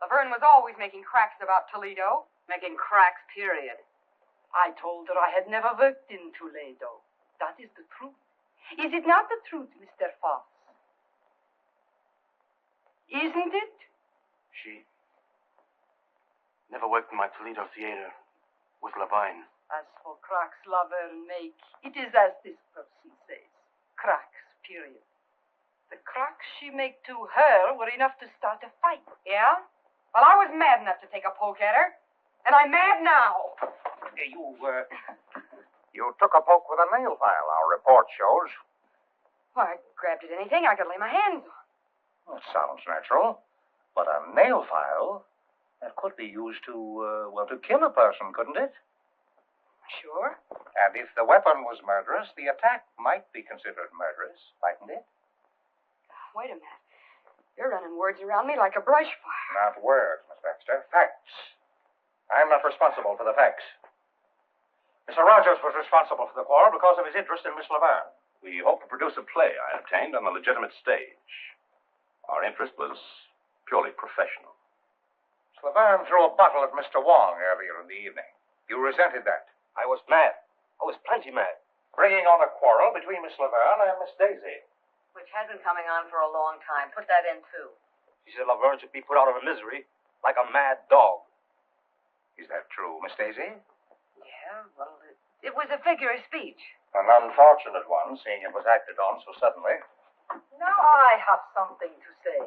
Laverne was always making cracks about Toledo. Making cracks, period.
I told her I had never worked in Toledo. That is the truth. Is it not the truth, Mr. Fox? Isn't it?
She never worked in my Toledo theater with Lavine.
As for cracks Laverne make, it is as this person says. Cracks, period. The cracks she make to her were enough to start a fight.
Yeah? Well, I was mad enough to take a poke at her. And I'm mad now.
You took a poke with a nail file, our report shows.
Well, I grabbed at anything I could lay my hands on.
That sounds natural. But a nail file? It could be used to, to kill a person, couldn't it?
Sure.
And if the weapon was murderous, the attack might be considered murderous, mightn't it?
Wait a minute. You're running words around me like a brush fire.
Not words, Miss Baxter. Facts. I'm not responsible for the facts. Mr. Rogers was responsible for the quarrel because of his interest in Miss Laverne.
We hope to produce a play I obtained on a legitimate stage. Our interest was purely professional.
Miss Laverne threw a bottle at Mr. Wong earlier in the evening. You resented that.
I was mad. I was plenty mad.
Bringing on a quarrel between Miss Laverne and Miss Daisy.
Which has been coming on for a long time. Put that in, too.
She said Laverne should be put out of her misery like a mad dog.
Is that true, Miss Daisy?
Yeah, well, it was a figure of speech.
An unfortunate one, seeing it was acted on so suddenly.
Now I have something to say.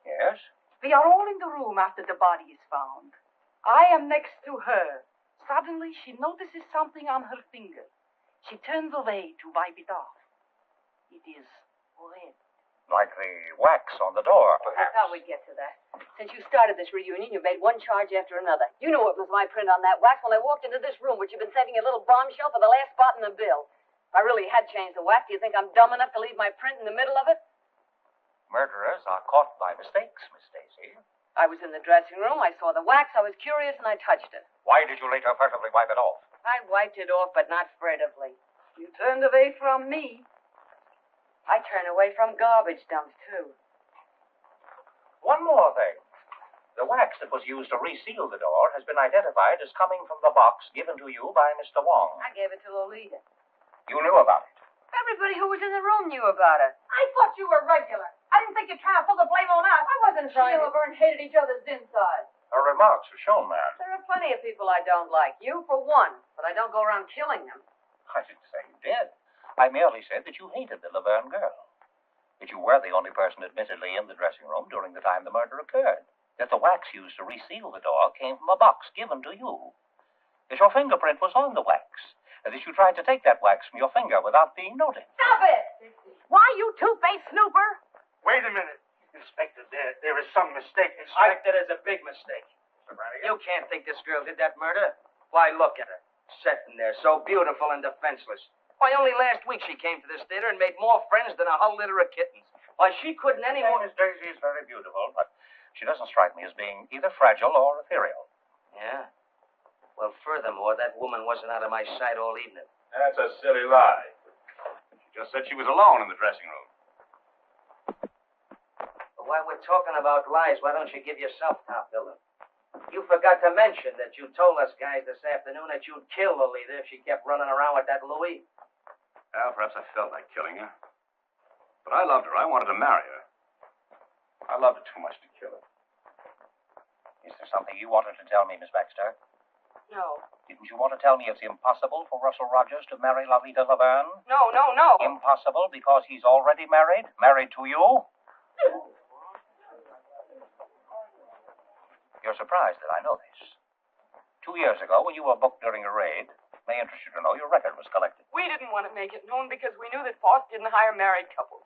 Yes?
We are all in the room after the body is found. I am next to her. Suddenly, she notices something on her finger. She turns away to wipe it off. It is red.
Like the wax on the door,
I
perhaps.
thought we'd get to that. Since you started this reunion, you've made one charge after another. You knew it was my print on that wax when I walked into this room, which you've been saving a little bombshell for the last spot in the bill. If I really had changed the wax, do you think I'm dumb enough to leave my print in the middle of it?
Murderers are caught by mistakes, Miss Daisy.
I was in the dressing room, I saw the wax, I was curious, and I touched it.
Why did you later furtively wipe it off?
I wiped it off, but not furtively.
You turned away from me.
I turn away from garbage dumps, too.
One more thing. The wax that was used to reseal the door has been identified as coming from the box given to you by Mr. Wong.
I gave it to Lolita.
You knew about it.
Everybody who was in the room knew about it.
I thought you were regular. I didn't think you'd try to pull the blame on us.
I wasn't trying to.
She and Laverne hated each other's inside.
Her remarks have shown that.
There are plenty of people I don't like. You, for one. But I don't go around killing them.
I didn't say you did. I merely said that you hated the Laverne girl. That you were the only person admittedly in the dressing room during the time the murder occurred. That the wax used to reseal the door came from a box given to you. That your fingerprint was on the wax. And that you tried to take that wax from your finger without being noticed.
Stop it! Why, you two-faced snooper?
Wait a minute. Inspector, there is some mistake.
I think that is a big mistake. You can't think this girl did that murder. Why, look at her. Sitting there, so beautiful and defenseless. Why, only last week she came to this theater and made more friends than a whole litter of kittens. Why, she couldn't any more...
Miss Daisy is very beautiful, but she doesn't strike me as being either fragile or ethereal.
Yeah? Well, furthermore, that woman wasn't out of my sight all evening.
That's a silly lie. She just said she was alone in the dressing room.
But while we're talking about lies, why don't you give yourself top billing? You forgot to mention that you told us guys this afternoon that you'd kill Lolita if she kept running around with that Louis.
Well, perhaps I felt like killing her. But I loved her. I wanted to marry her. I loved her too much to kill her.
Is there something you wanted to tell me, Miss Baxter?
No.
Didn't you want to tell me it's impossible for Russell Rogers to marry Lolita Laverne?
No.
Impossible because he's already married? Married to you? You're surprised that I know this. 2 years ago, when you were booked during a raid, may interest you to know your record was collected.
We didn't want to make it known because we knew that Foss didn't hire married couples.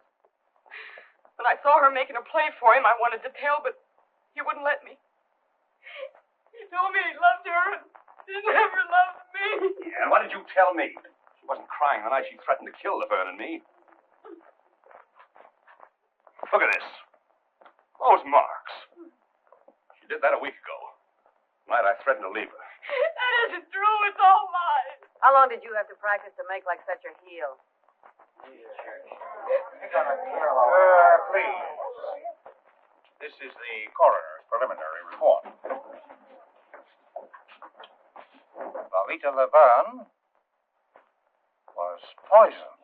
When I saw her making a play for him, I wanted to tell, but he wouldn't let me. He told me he loved her and he never loved me.
Yeah, and why did you tell me? She wasn't crying the night she threatened to kill Laverne and me. Look at this. Those marks. She did that a week ago. The night I threatened to leave her.
That isn't true. It's all lies.
How long did you have to practice to make like such a heel?
Please. This is the coroner's preliminary report. Lolita Laverne was poisoned.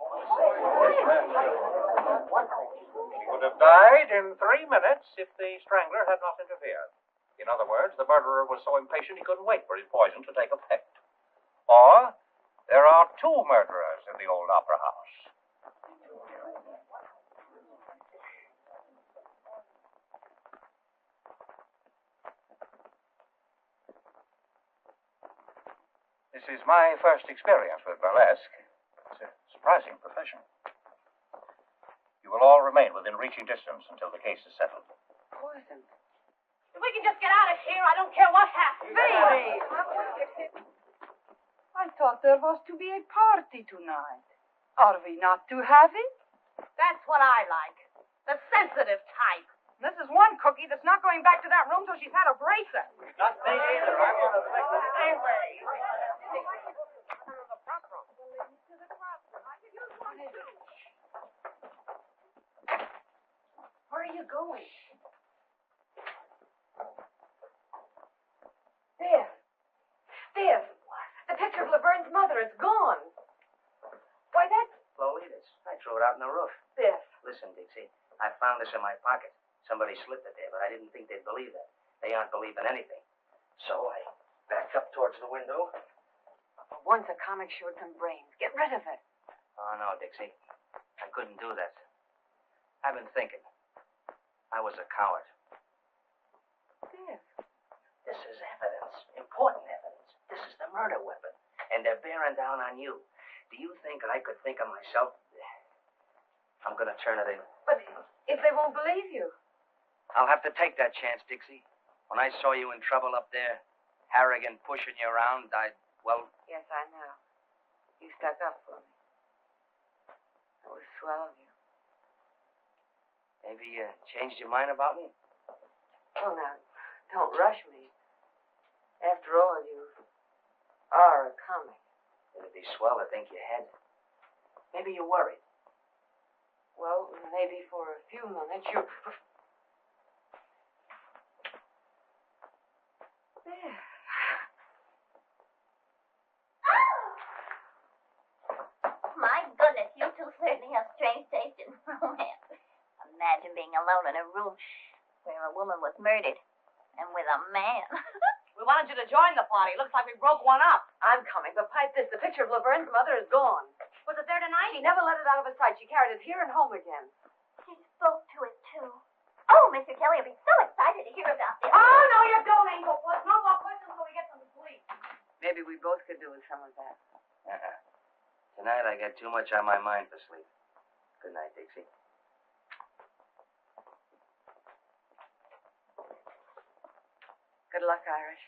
She would have died in 3 minutes if the strangler had not interfered. In other words, the murderer was so impatient he couldn't wait for his poison to take effect. Or, there are 2 murderers in the old opera house. This is my first experience with burlesque. It's a surprising profession. You will all remain within reaching distance until the case is settled.
Poison.
If we can just get out of here. I don't care what happens.
Baby!
I thought there was to be a party tonight. Are we not to have it? That's what I like. The sensitive type. This is one cookie that's not going back to that room till she's had a bracer.
Not me either. I want to think the same way.
Where are you going? There. There. The picture of Laverne's mother is gone. Why, that's...
Lolita's. I threw it out in the roof.
Biff.
Listen, Dixie, I found this in my pocket. Somebody slipped it there, but I didn't think they'd believe that. They aren't believing anything. So I backed up towards the window.
Once a comic showed some brains. Get rid of it.
Oh, no, Dixie. I couldn't do that. I've been thinking. I was a coward.
Biff.
This is evidence. Important evidence. This is the murder weapon. And they're bearing down on you. Do you think I could think of myself? I'm going to turn it in.
But if they won't believe you...
I'll have to take that chance, Dixie. When I saw you in trouble up there, Harrigan pushing you around, well...
Yes, I know. You stuck up for me. It was swell of you.
Maybe you changed your mind about me?
Oh, now, don't rush me. After all, you are a comic.
It'd be swell to think you had. Maybe you're worried.
Well, maybe for a few minutes you...
There.
My goodness, you two certainly have strange taste in romance. Imagine being alone in a room where a woman was murdered and with a man.
We wanted you to join the party. Looks like we broke one up.
I'm coming, but pipe this. The picture of Laverne's mother is gone.
Was it there tonight?
She never let it out of her sight. She carried it here and home again.
She spoke to it, too. Oh, Mr. Kelly will be so excited to hear about this.
Oh, no, you don't, Englefoot. No more questions until we get some sleep.
Maybe we both could do with some of that.
Tonight I got too much on my mind for sleep. Good night, Dixie.
Good luck, Irish.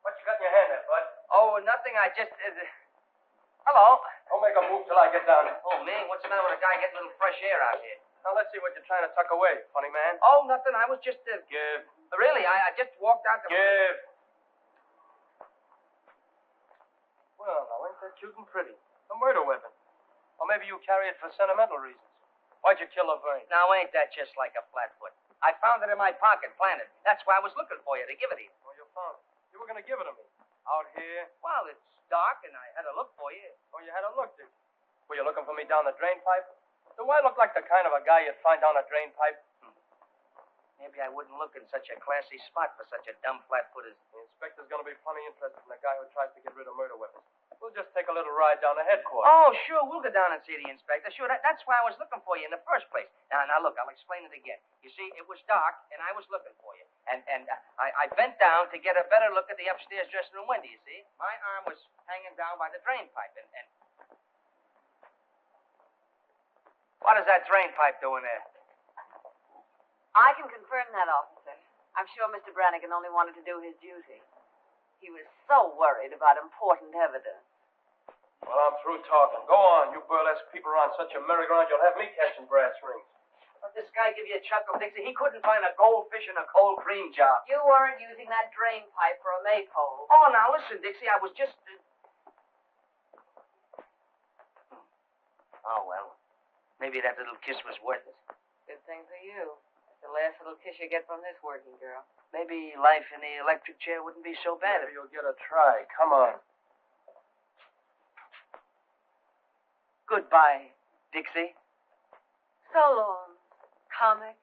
What you got in your hand there, Bud?
Oh, nothing. I just... Hello.
Don't make a move till I get down.
Oh, me? What's the matter with a guy getting a little fresh air out here?
Now, let's see what you're trying to tuck away, funny man.
Oh, nothing. I was just...
Give.
Really, I just walked out the...
Give. Well, now, ain't that cute and pretty? A murder weapon. Or maybe you carry it for sentimental reasons. Why'd you kill Laverne?
Now, ain't that just like a flatfoot? I found it in my pocket, planted. That's why I was looking for you, to give it to you.
Oh, you found it. You were going to give it to me. Out here?
Well, it's dark, and I had to look for you.
Oh, you had a look, did you? Were you looking for me down the drain pipe? Do I look like the kind of a guy you'd find down a drain pipe?
Maybe I wouldn't look in such a classy spot for such a dumb flatfoot as...
The inspector's going to be plenty interested in a guy who tries to get rid of murder weapons. We'll just take a little ride down to headquarters.
Oh, sure, we'll go down and see the inspector. Sure, that's why I was looking for you in the first place. Now, look, I'll explain it again. You see, it was dark, and I was looking for you. And I bent down to get a better look at the upstairs dressing room window, you see? My arm was hanging down by the drain pipe, and... What is that drain pipe doing there?
I can confirm that, officer. I'm sure Mr. Brannigan only wanted to do his duty. He was so worried about important evidence.
Well, I'm through talking. Go on. You burlesque people are on such a merry-go-round, you'll have me catching brass rings.
Let this guy give you a chuckle, Dixie. He couldn't find a goldfish in a cold cream jar.
You weren't using that drain pipe for a maypole.
Oh, now listen, Dixie. I was just... Oh, well. Maybe that little kiss was worth it.
Good thing for you. It's the last little kiss you get from this working girl.
Maybe life in the electric chair wouldn't be so bad.
Maybe you'll get a try. Come on.
Goodbye, Dixie.
So long, comic.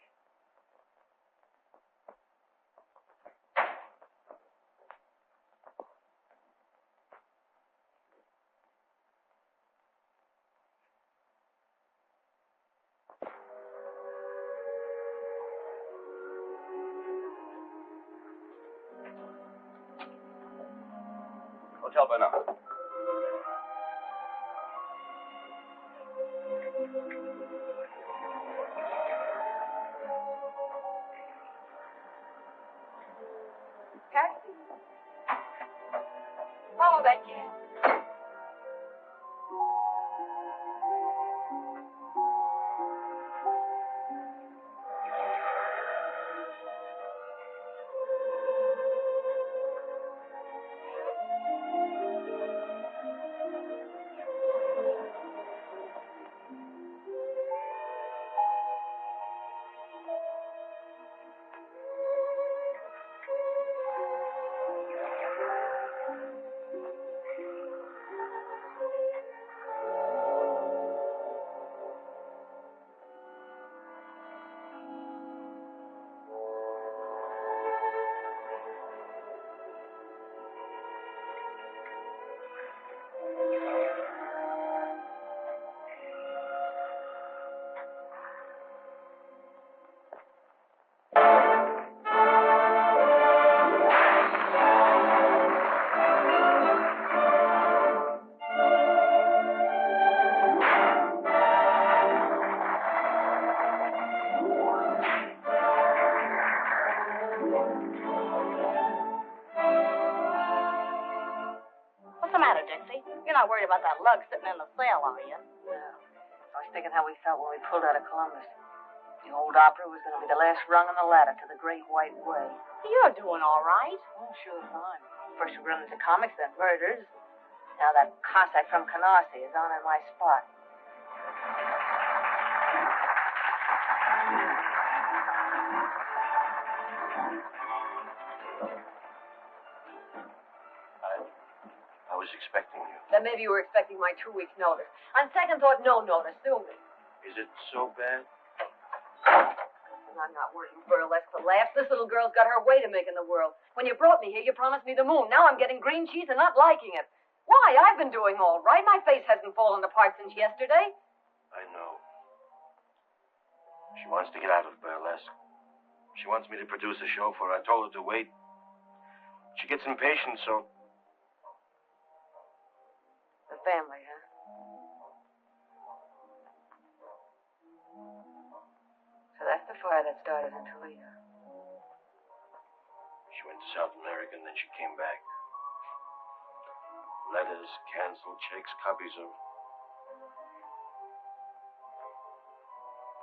Hotel Bernard.
Taxi. Follow that cab.
What's the matter, Dixie? You're not worried about that lug sitting in the cell, are you?
No. I was thinking how we felt when we pulled out of Columbus. The old opera was going to be the last rung on the ladder to the Great White Way.
You're doing all right.
Oh, sure, fine. First we run into comics, then murders. Now that Cossack from Canarsie is on in my spot.
I was expecting you.
Then maybe you were expecting my 2 weeks' notice. On second thought, no notice. Sue me.
Is it so bad?
And I'm not working burlesque for laughs. This little girl's got her way to make in the world. When you brought me here, you promised me the moon. Now I'm getting green cheese and not liking it. Why? I've been doing all right. My face hasn't fallen apart since yesterday.
I know. She wants to get out of burlesque. She wants me to produce a show for her. I told her to wait. She gets impatient, so...
The family, huh? So that's the fire that started in Toledo.
She went to South America, and then she came back. Letters, canceled checks, copies of...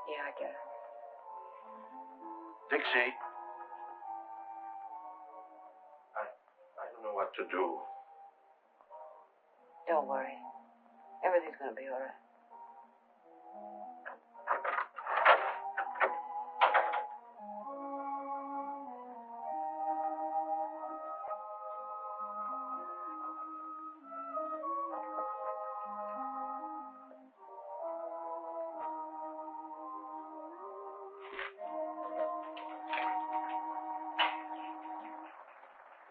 Yeah, I get it.
Dixie. I don't know what to do.
Don't worry. Everything's gonna be all right.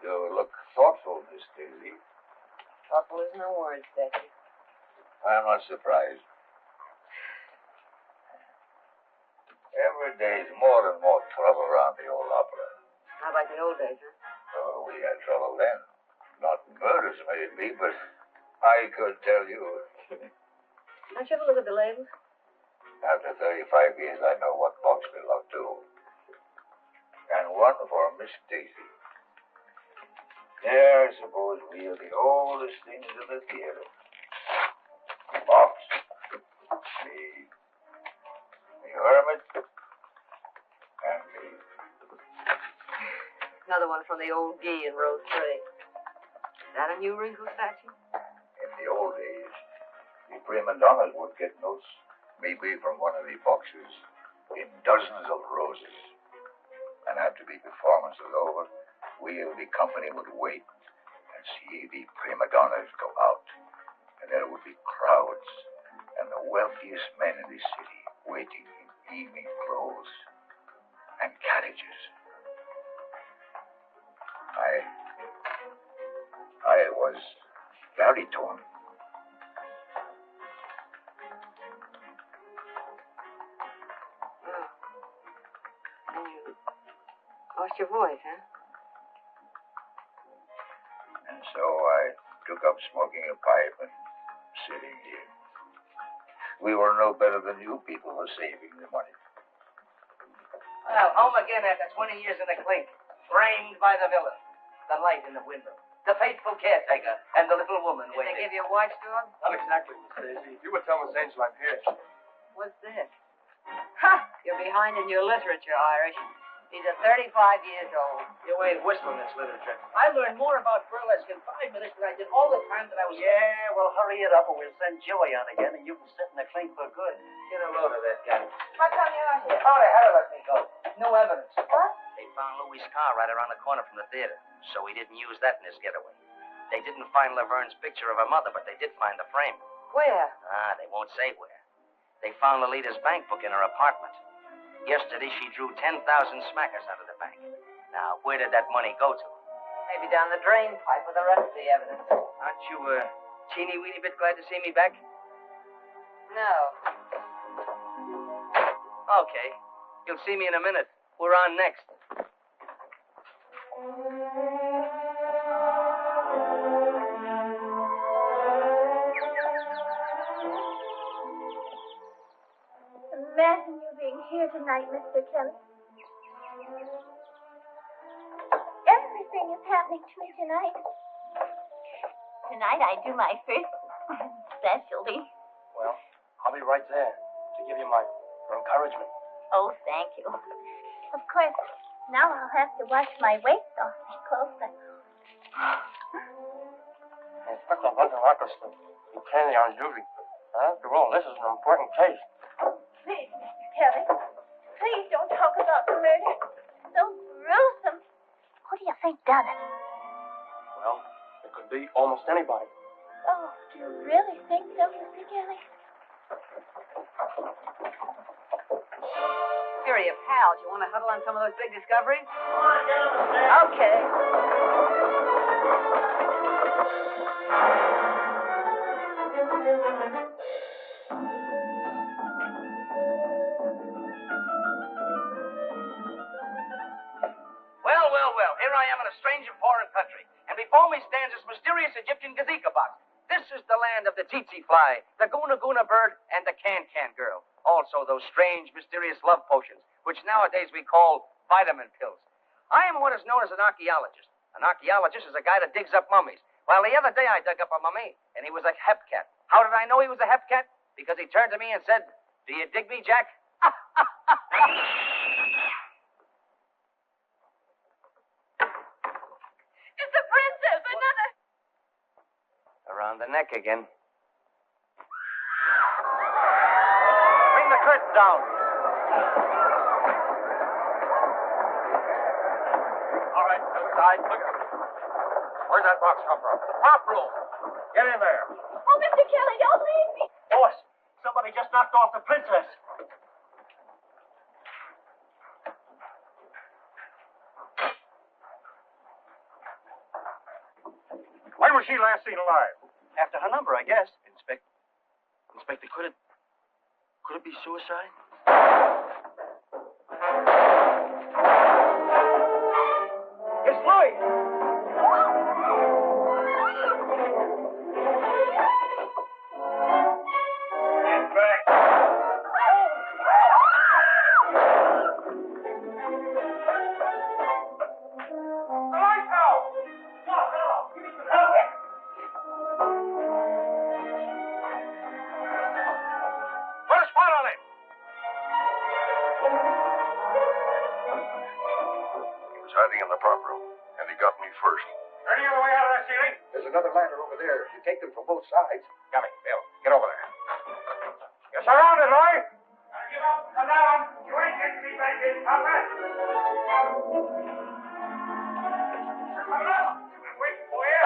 You look thoughtful, Miss Daisy.
Thoughtful is no word, Becky.
I'm not surprised. Every day's more and more trouble around the old opera.
Not like the old days, huh?
Oh, we had trouble then. Not murders, maybe, but I could tell you.
Don't you ever look at the labels?
After 35 years, I know what box belonged to. And one for Miss Daisy. There, I suppose we are the oldest things in the theater. Box. The Hermit. And me.
Another one from the old Guy in row 3. Is that a new wrinkle statue?
In the old days, the prima donnas would get notes, maybe from one of the boxes, in dozens of roses. And after the performance was over, the company would wait and see the prima donnas go out. And there would be crowds and the wealthiest men in the city waiting in evening clothes and carriages. I was very torn.
And you lost your voice, huh?
And so I took up smoking a pipe and sitting here. We were no better than you people for saving the money.
Well, home again after 20 years in the clink. Framed by the villain. The light in the window. The faithful caretaker. And the little woman
Did
waiting.
they give you a watchdog?
Not exactly, Miss Daisy. You would tell Miss Angel I'm here.
What's this? Ha! You're behind in your literature, Irish. These are 35 years old.
You ain't whistling this literature. I learned more about burlesque in 5 minutes than I did all the time that I was...
Yeah, well, hurry it up or we'll send Joey on again and you can sit in the clink for good.
Get a load of that guy.
How come you're here?
Oh, the hell let me go. No evidence.
What?
They found Louis' car right around the corner from the theater, so he didn't use that in his getaway. They didn't find Laverne's picture of her mother, but they did find the frame.
Where?
They won't say where. They found Lolita's bank book in her apartment. Yesterday, she drew 10,000 smackers out of the bank. Now, where did that money go to?
Maybe down the drain pipe with the rest of the evidence.
Aren't you, teeny-weeny bit glad to see me back?
No.
Okay. You'll see me in a minute. We're on next.
Imagine you being here tonight, Mr. Kelly. Everything is happening to me tonight. Tonight I do my first specialty.
Well, I'll be right there to give you my encouragement.
Oh, thank you. Of course, now I'll have to wash my waist off my clothes.
Inspector Bunker-Marcus, you candy on duty. After all, this is an important case.
Please, Mr. Kelly, please don't talk about the murder. So gruesome. Who do you think done it?
Well, it could be almost anybody.
Oh, do you really think so, Mr. Kelly?
Here are your pals. You want to huddle on some of those big discoveries?
Come on, get upstairs.
Okay.
Well. Here I am in a strange and foreign country. And before me stands this mysterious Egyptian gazika box. This is the land of the tsetse fly, the guna guna bird, and the can-can girl. Also those strange, mysterious love potions, which nowadays we call vitamin pills. I am what is known as an archaeologist. An archaeologist is a guy that digs up mummies. Well, the other day I dug up a mummy, and he was a hepcat. How did I know he was a hepcat? Because he turned to me and said, "Do you dig me, Jack?"
It's the princess, another.
Around the neck again. Bring the curtain down.
All right, outside. Look at it. Where'd that box come from? The prop room. Get in there.
Oh, Mr. Kelly, don't leave me.
Boss, somebody just knocked off the princess.
When was she last seen alive?
After her number, I guess. Inspector, could it be suicide? It's Louis!
Get back. The lights out! Stop! You need some help! Put a spot on it!
He was hiding in the prop room, and he got me first.
Any other way out of that ceiling?
There's another ladder over there. You take them from both sides.
Come in, Bill. Get over there.
You're surrounded, Roy! Get up, come down! You ain't getting me back in, Papa! Come up! I'm waiting for you!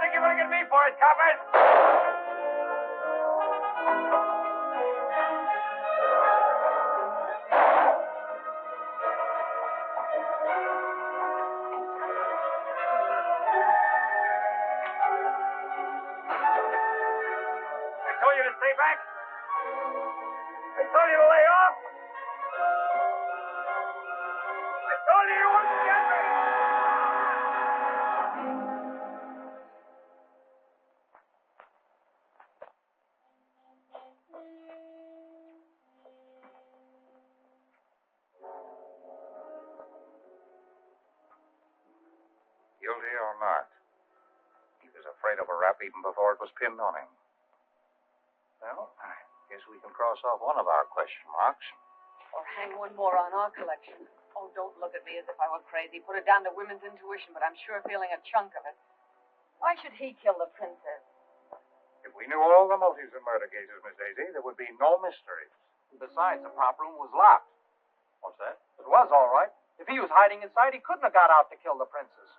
think you're going to get me for it, coppers? I told you to stay back. I told you to lay off. I told you you wouldn't get me.
Guilty or not? He was afraid of a rap even before it was pinned on him. Well, I guess we can cross off one of our question marks.
Or hang one more on our collection. Oh, don't look at me as if I were crazy. Put it down to women's intuition, but I'm sure feeling a chunk of it. Why should he kill the princess?
If we knew all the motives in murder cases, Miss Daisy, there would be no mysteries.
Besides, the prop room was locked.
What's that?
It was all right. If he was hiding inside, he couldn't have got out to kill the princess.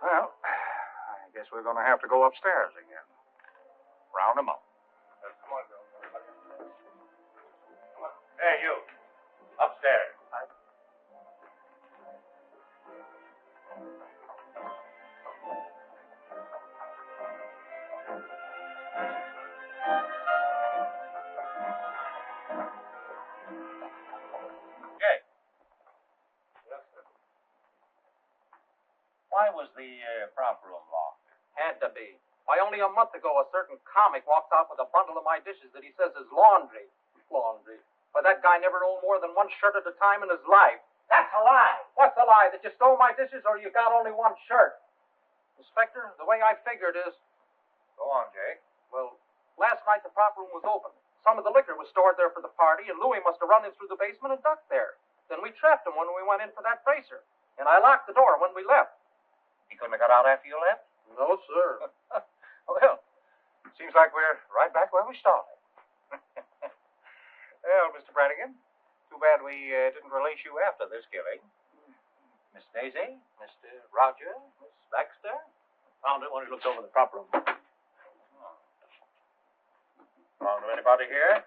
Well, I guess we're going to have to go upstairs again. Round them up.
Come on, Bill. Come on. Hey, you. Upstairs.
Jay.
Yes, sir.
Why was the prop room locked?
Had to be. Why, only a month ago, a certain comic walked out with a bundle of my dishes that he says is laundry. Laundry. But that guy never owned more than one shirt at a time in his life.
That's a lie.
What's the lie? That you stole my dishes or you got only one shirt? Inspector, the way I figured is,
Go on, Jake.
well, last night the prop room was open. Some of the liquor was stored there for the party, and Louis must have run in through the basement and ducked there. Then we trapped him when we went in for that bracer. And I locked the door when we left.
He couldn't have got out after you left?
No, sir.
Well, seems like we're right back where we started. Well, Mr. Brannigan, too bad we didn't release you after this killing. Miss Daisy, Mr. Roger, Miss Baxter.
Found it when he looked over the prop room.
Found anybody here?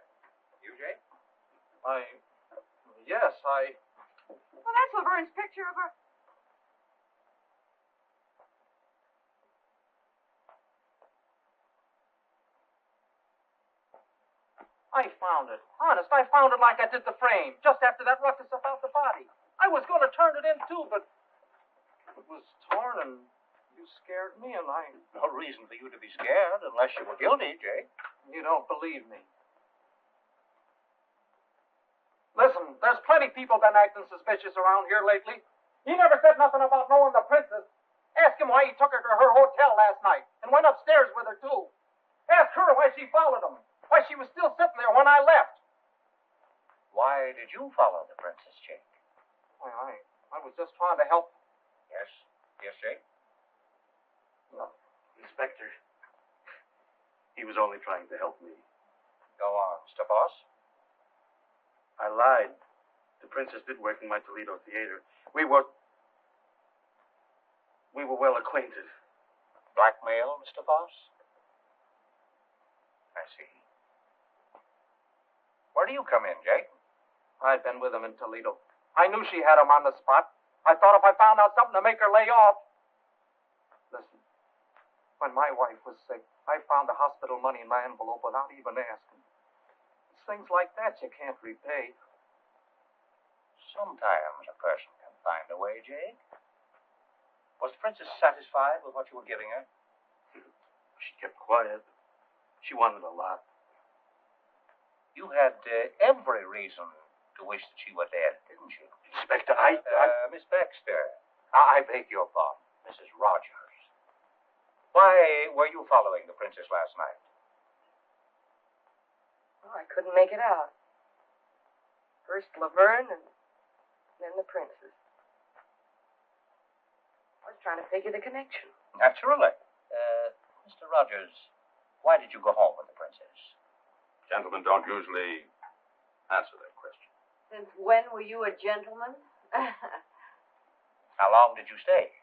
You, Jake?
Yes,
Well, that's Laverne's picture of her.
I found it. Honest, I found it like I did the frame, just after that ruckus about the body. I was going to turn it in, too, but it was torn, and you scared me, and I...
No reason for you to be scared unless you were guilty, Jake.
You don't believe me. Listen, there's plenty people been acting suspicious around here lately. He never said nothing about knowing the princess. Ask him why he took her to her hotel last night and went upstairs with her, too. Ask her why she followed him. Why she was still sitting there when I left.
Why did you follow the princess, Jake?
Why, I was just trying to help.
Yes? Yes, Jake?
No.
Inspector, he was only trying to help me.
Go on, Mr. Boss.
I lied. The princess did work in my Toledo theater. We were well acquainted.
Blackmail, Mr. Boss? I see. Where do you come in, Jake?
I'd been with him in Toledo. I knew she had him on the spot. I thought if I found out something to make her lay off. Listen, when my wife was sick, I found the hospital money in my envelope without even asking. It's things like that you can't repay.
Sometimes a person can find a way, Jake. Was the princess satisfied with what you were giving her?
She kept quiet. She wanted a lot.
You had every reason to wish that she were dead, didn't you?
Inspector,
Miss Baxter, I beg your pardon, Mrs. Rogers. Why were you following the princess last night?
Oh, I couldn't make it out. First Laverne and then the princess. I was trying to figure the connection.
Naturally. Mr. Rogers, why did you go home with the princess?
Gentlemen don't usually answer that question.
Since when were you a gentleman?
How long did you stay?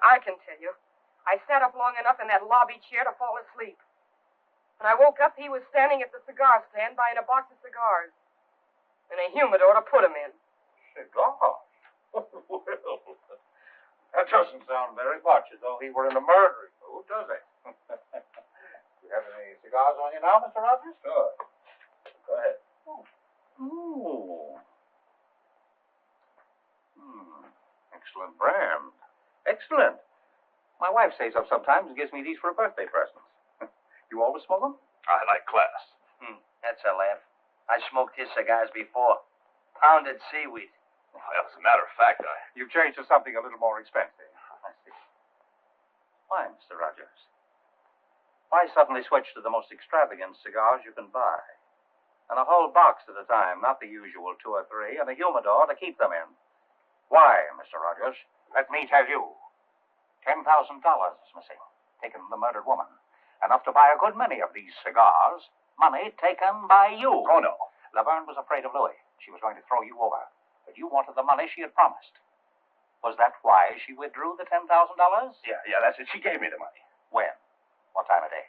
I can tell you. I sat up long enough in that lobby chair to fall asleep. When I woke up, he was standing at the cigar stand buying a box of cigars. And a humidor to put them in.
Cigar? Well, that doesn't sound very much as though he were in a murdering mood, does it? You have any cigars on you now, Mr. Rogers? Sure. Go ahead. Ooh. Excellent brand. Excellent. My wife saves up sometimes and gives me these for a birthday present. You always smoke them?
I like class.
That's a laugh. I smoked his cigars before. Pounded seaweed.
Well, as a matter of fact,
You've changed to something a little more expensive. I see. Why, Mr. Rogers? Why suddenly switch to the most extravagant cigars you can buy? And a whole box at a time, not the usual 2 or 3, and a humidor to keep them in. Why, Mr. Rogers? Let me tell you. $10,000 is missing, taken from the murdered woman. Enough to buy a good many of these cigars. Money taken by you.
Oh, no.
Laverne was afraid of Louis. She was going to throw you over. But you wanted the money she had promised. Was that why she withdrew the $10,000?
Yeah, that's it. She gave me the money.
When? What time of day?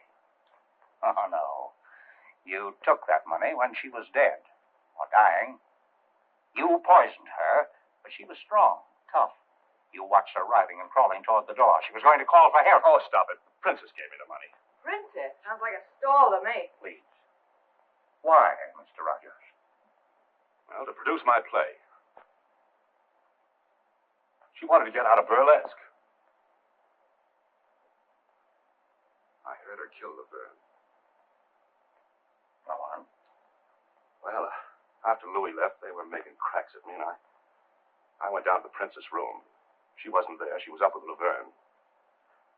Oh, no. You took that money when she was dead, or dying. You poisoned her, but she was strong, tough. You watched her writhing and crawling toward the door. She was going to call for help.
Oh, stop it. The princess gave me the money.
Princess? Sounds like a stall to me.
Please. Why, Mr. Rogers?
Well, to produce my play. She wanted to get out of burlesque. I heard her kill Laverne.
Go on.
Well, after Louis left, they were making cracks at me, and I went down to the princess' room. She wasn't there. She was up with Laverne.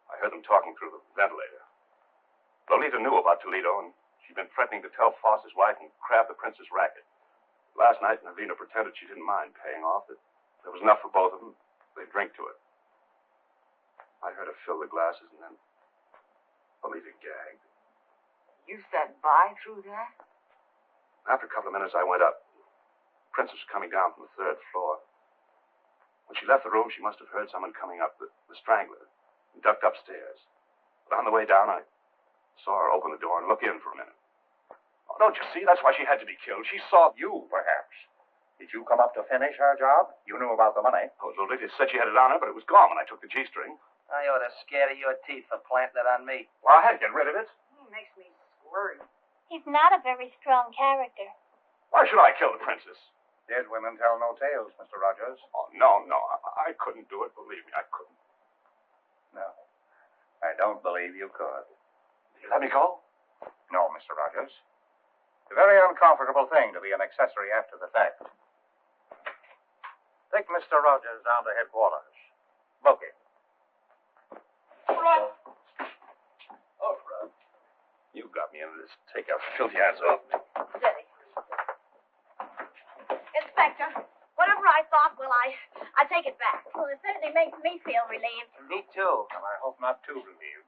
I heard them talking through the ventilator. Lolita knew about Toledo, and she'd been threatening to tell Foss's wife and grab the princess' racket. Last night, Navina pretended she didn't mind paying off, that there was enough for both of them. They'd drink to it. I heard her fill the glasses, and then Lolita gagged.
You sat by through that?
After a couple of minutes, I went up. The princess was coming down from the 3rd floor. When she left the room, she must have heard someone coming up, the strangler, and ducked upstairs. But on the way down, I saw her open the door and look in for a minute. Oh, don't you see? That's why she had to be killed. She saw
You, perhaps. Did you come up to finish her job? You knew about the money.
Oh, Lolita said she had it on her, but it was gone when I took the G-string.
I ought to scare your teeth for planting it on me.
Well, I had to get rid of it.
He makes me squirm.
He's not a very strong character.
Why should I kill the princess?
Dead women tell no tales, Mr. Rogers.
Oh, no. I couldn't do it. Believe me, I couldn't.
No. I don't believe you could.
You let me go?
No, Mr. Rogers. It's a very uncomfortable thing to be an accessory after the fact. Take Mr. Rogers down to headquarters. Book him.
Run! Oh, Run. You got me into this. Take your filthy hands off me.
Steady. Inspector, whatever I thought, well, I take it back. Well, it certainly makes me feel relieved.
Me too.
And I hope not too relieved.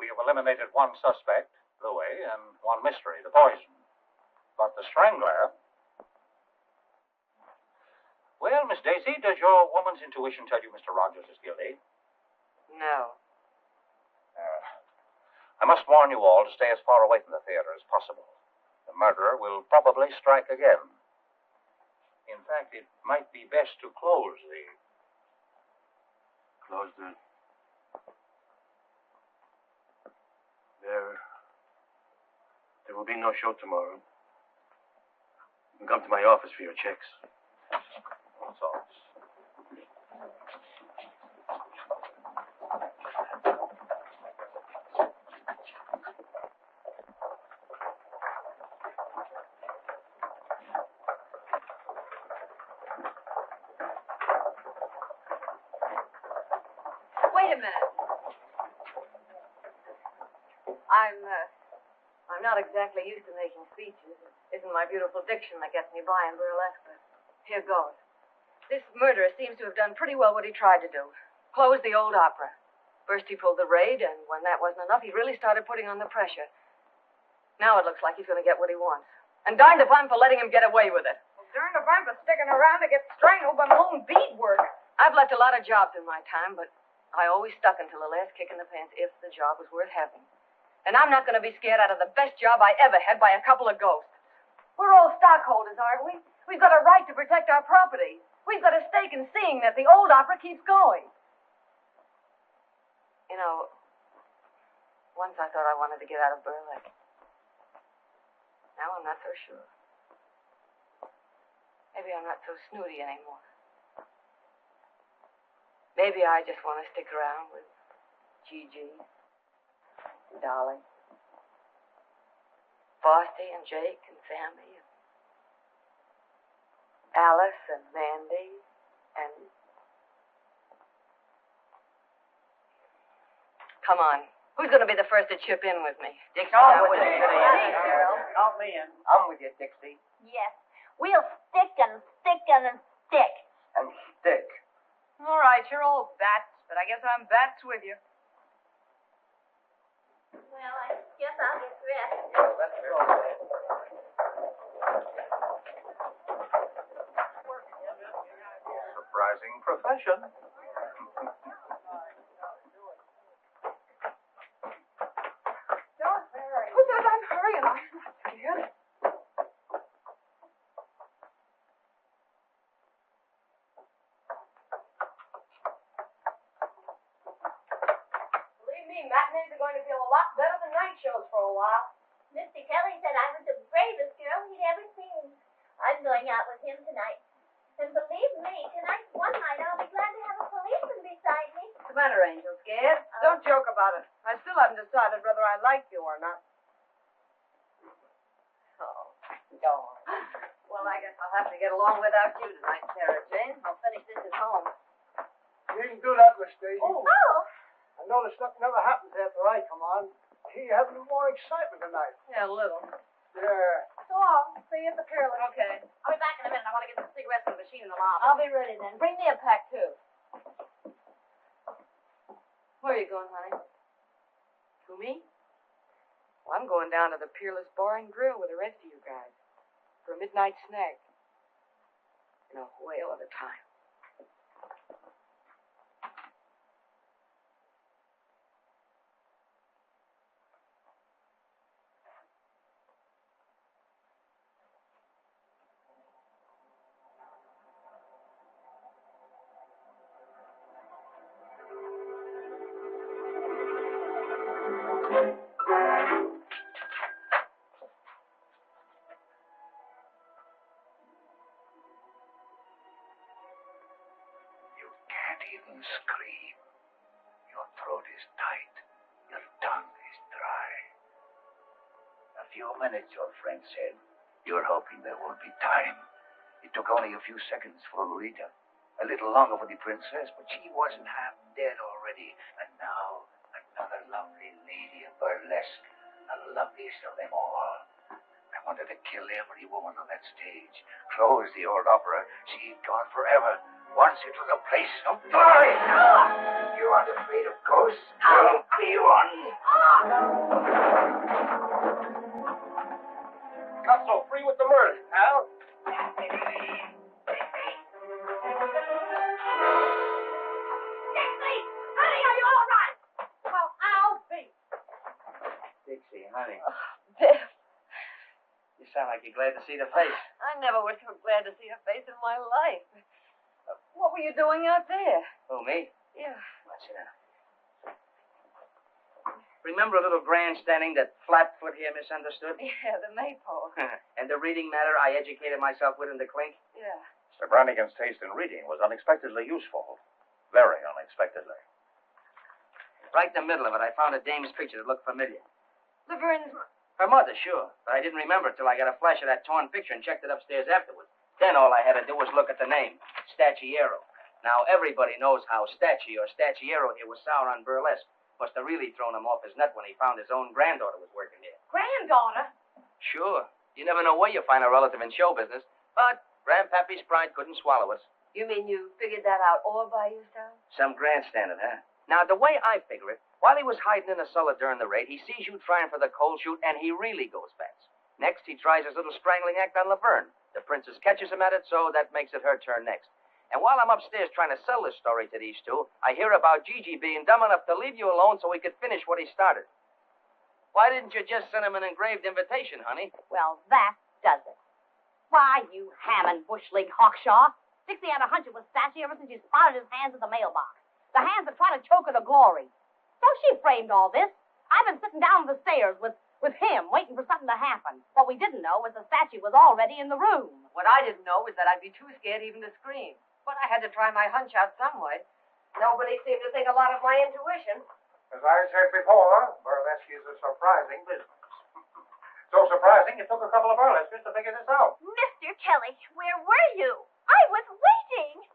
We have eliminated one suspect, Louis, and one mystery, the poison. But the strangler... Well, Miss Daisy, does your woman's intuition tell you Mr. Rogers is guilty?
No.
I must warn you all to stay as far away from the theater as possible. The murderer will probably strike again. In fact, it might be best to close the...
Close the... There will be no show tomorrow. You can come to my office for your checks.
That's all.
Wait a minute. I'm not exactly used to making speeches. It isn't my beautiful diction that gets me by in burlesque, but here goes. This murderer seems to have done pretty well what he tried to do. Closed the old opera. First he pulled the raid, and when that wasn't enough, he really started putting on the pressure. Now it looks like he's going to get what he wants. And darned if I'm for letting him get away with it.
Well, darned if I'm for sticking around to get strangled by my own beadwork.
I've left a lot of jobs in my time, but I always stuck until the last kick in the pants if the job was worth having. And I'm not going to be scared out of the best job I ever had by a couple of ghosts. We're all stockholders, aren't we? We've got a right to protect our property. We've got a stake in seeing that the old opera keeps going. You know, once I thought I wanted to get out of burlesque. Now I'm not so sure. Maybe I'm not so snooty anymore. Maybe I just want to stick around with Gigi, Dolly, Frosty and Jake and Sammy, and Alice and Mandy, and... Come on. Who's going to be the first to chip in with me?
Dixie, I'm with you.
Count me in.
I'm with you, Dixie.
Yes. We'll stick and stick and stick.
And stick.
All right, you're all bats, but I guess I'm bats with you.
Well, I guess I'll get dressed.
Surprising profession.
Don't hurry. Who says I'm hurrying? I'm not scared. Believe me, matinees are going to feel a lot better than night shows for a while.
Mr. Kelly said I was the bravest girl he'd ever seen. I'm going out with him tonight. And believe me, tonight's one night I'll be glad to have a policeman beside me.
What's the matter, Angel? Scared? Don't joke about it. I still haven't decided whether I like you or not.
Oh, darn. Well, I guess I'll have to get along without you tonight, Sarah Jane. I'll finish this at home.
You can do that, Miss Daisy.
Oh.
I notice nothing ever happens after I come on. You have a little more excitement tonight.
Yeah, a little.
Yeah.
So long. See you at the Pearl.
Okay.
I'll be back in a minute. I want to get some cigarettes from the machine in the lobby.
I'll be ready then. Bring me a pack, too.
Where are you going, honey? To me? Well, I'm going down to the Peerless Bar and Grill with the rest of you guys for a midnight snack. In a whale of a time.
Even scream. Your throat is tight. Your tongue is dry. A few minutes, your friend said. You're hoping there won't be time. It took only a few seconds for Lolita. A little longer for the princess, but she wasn't half dead already. And now, another lovely lady of burlesque. The loveliest of them all. I wanted to kill every woman on that stage. Close the old opera. She'd gone forever. Once it was a place of glory. You aren't afraid of ghosts? I'll be one.
Not so free with the murder, pal.
Dixie! Honey, are you all right? Well, I'll be.
Dixie, honey.
Biff,
You sound like you're glad to see the face.
I never was so glad to see a face in my life. What were you doing out there?
Who, me?
Yeah.
Let's sit down. Remember a little grandstanding that Flatfoot here misunderstood?
Yeah, the maypole.
And the reading matter I educated myself with in the clink?
Yeah.
Mr. Brannigan's taste in reading was unexpectedly useful. Very unexpectedly.
Right in the middle of it, I found a dame's picture that looked familiar.
Laverne's...
Her mother, sure. But I didn't remember it till I got a flash of that torn picture and checked it upstairs afterwards. Then all I had to do was look at the name, Stacciero. Now, everybody knows how Stacci or Stacciero here was sour on burlesque. Must have really thrown him off his nut when he found his own granddaughter was working here.
Granddaughter?
Sure. You never know where you find a relative in show business. But Grandpappy's pride couldn't swallow us.
You mean you figured that out all by yourself?
Some grandstanding, huh? Now, the way I figure it, while he was hiding in the cellar during the raid, he sees you trying for the cold shoot, and he really goes bats. Next, he tries his little strangling act on Laverne. The princess catches him at it, so that makes it her turn next. And while I'm upstairs trying to sell this story to these two, I hear about Gigi being dumb enough to leave you alone so he could finish what he started. Why didn't you just send him an engraved invitation, honey?
Well, that does it. Why, you ham and bush-leagued hawkshaw. Dixie had a hunch it was Sassy ever since she spotted his hands at the mailbox. The hands that try to choke her to glory. So she framed all this. I've been sitting down on the stairs with him, waiting for something to happen. What we didn't know was that Sassy was already in the room.
What I didn't know was that I'd be too scared even to scream. But I had to try my hunch out some way. Nobody seemed to think a lot of my intuition.
As I said before, burlesque is a surprising business. So surprising, it took a couple of burlesquers to figure this out.
Mr. Kelly, where were you? I was waiting.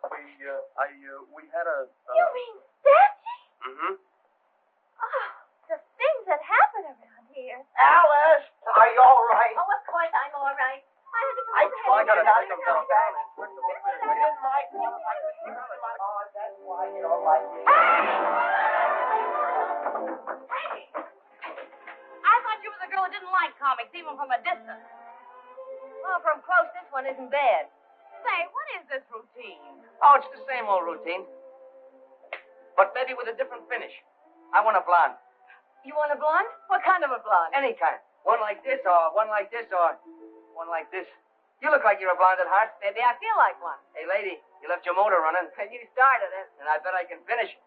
We had a...
You mean Sassy?
Mm-hmm.
Oh, the things that happen around here.
Alice, are you all right?
Oh, of course I'm all right. I had to come over
I
and
gotta
help
take
you.
them down.
We didn't like you. Oh, that's why you don't like me.
I thought you were the girl who didn't like comics, even from a distance. Well, from close, this one isn't bad. Say, what is this routine?
Oh, it's the same old routine. But maybe with a different finish. I want a blonde.
You want a blonde? What kind of a blonde?
Any kind. One like this, or one like this, or one like this. You look like you're a blonde at heart.
Maybe I feel like one.
Hey, lady, you left your motor running.
And you started it.
And I bet I can finish it.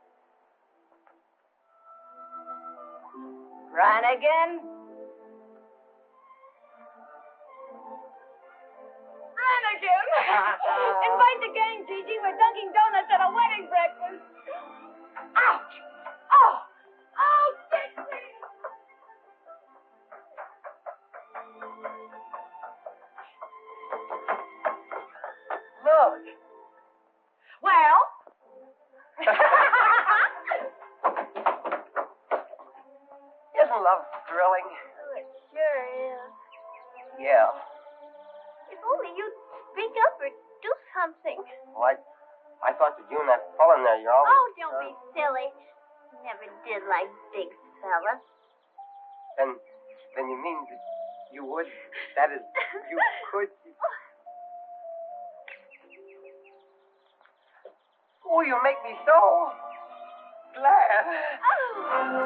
Run again?
Run again. Invite the gang, Gigi. We're dunking donuts at a wedding breakfast. Ouch! Oh! Oh, Dixie!
Look.
Well?
Isn't love thrilling?
Oh, it sure is.
Yeah.
If only you'd speak up or do something.
Well, I thought that you and that fella in there, you're always...
Oh, don't be silly. Never did like big fellas.
Then you mean that you would? That is, you could... Oh, you make me so glad.
Oh.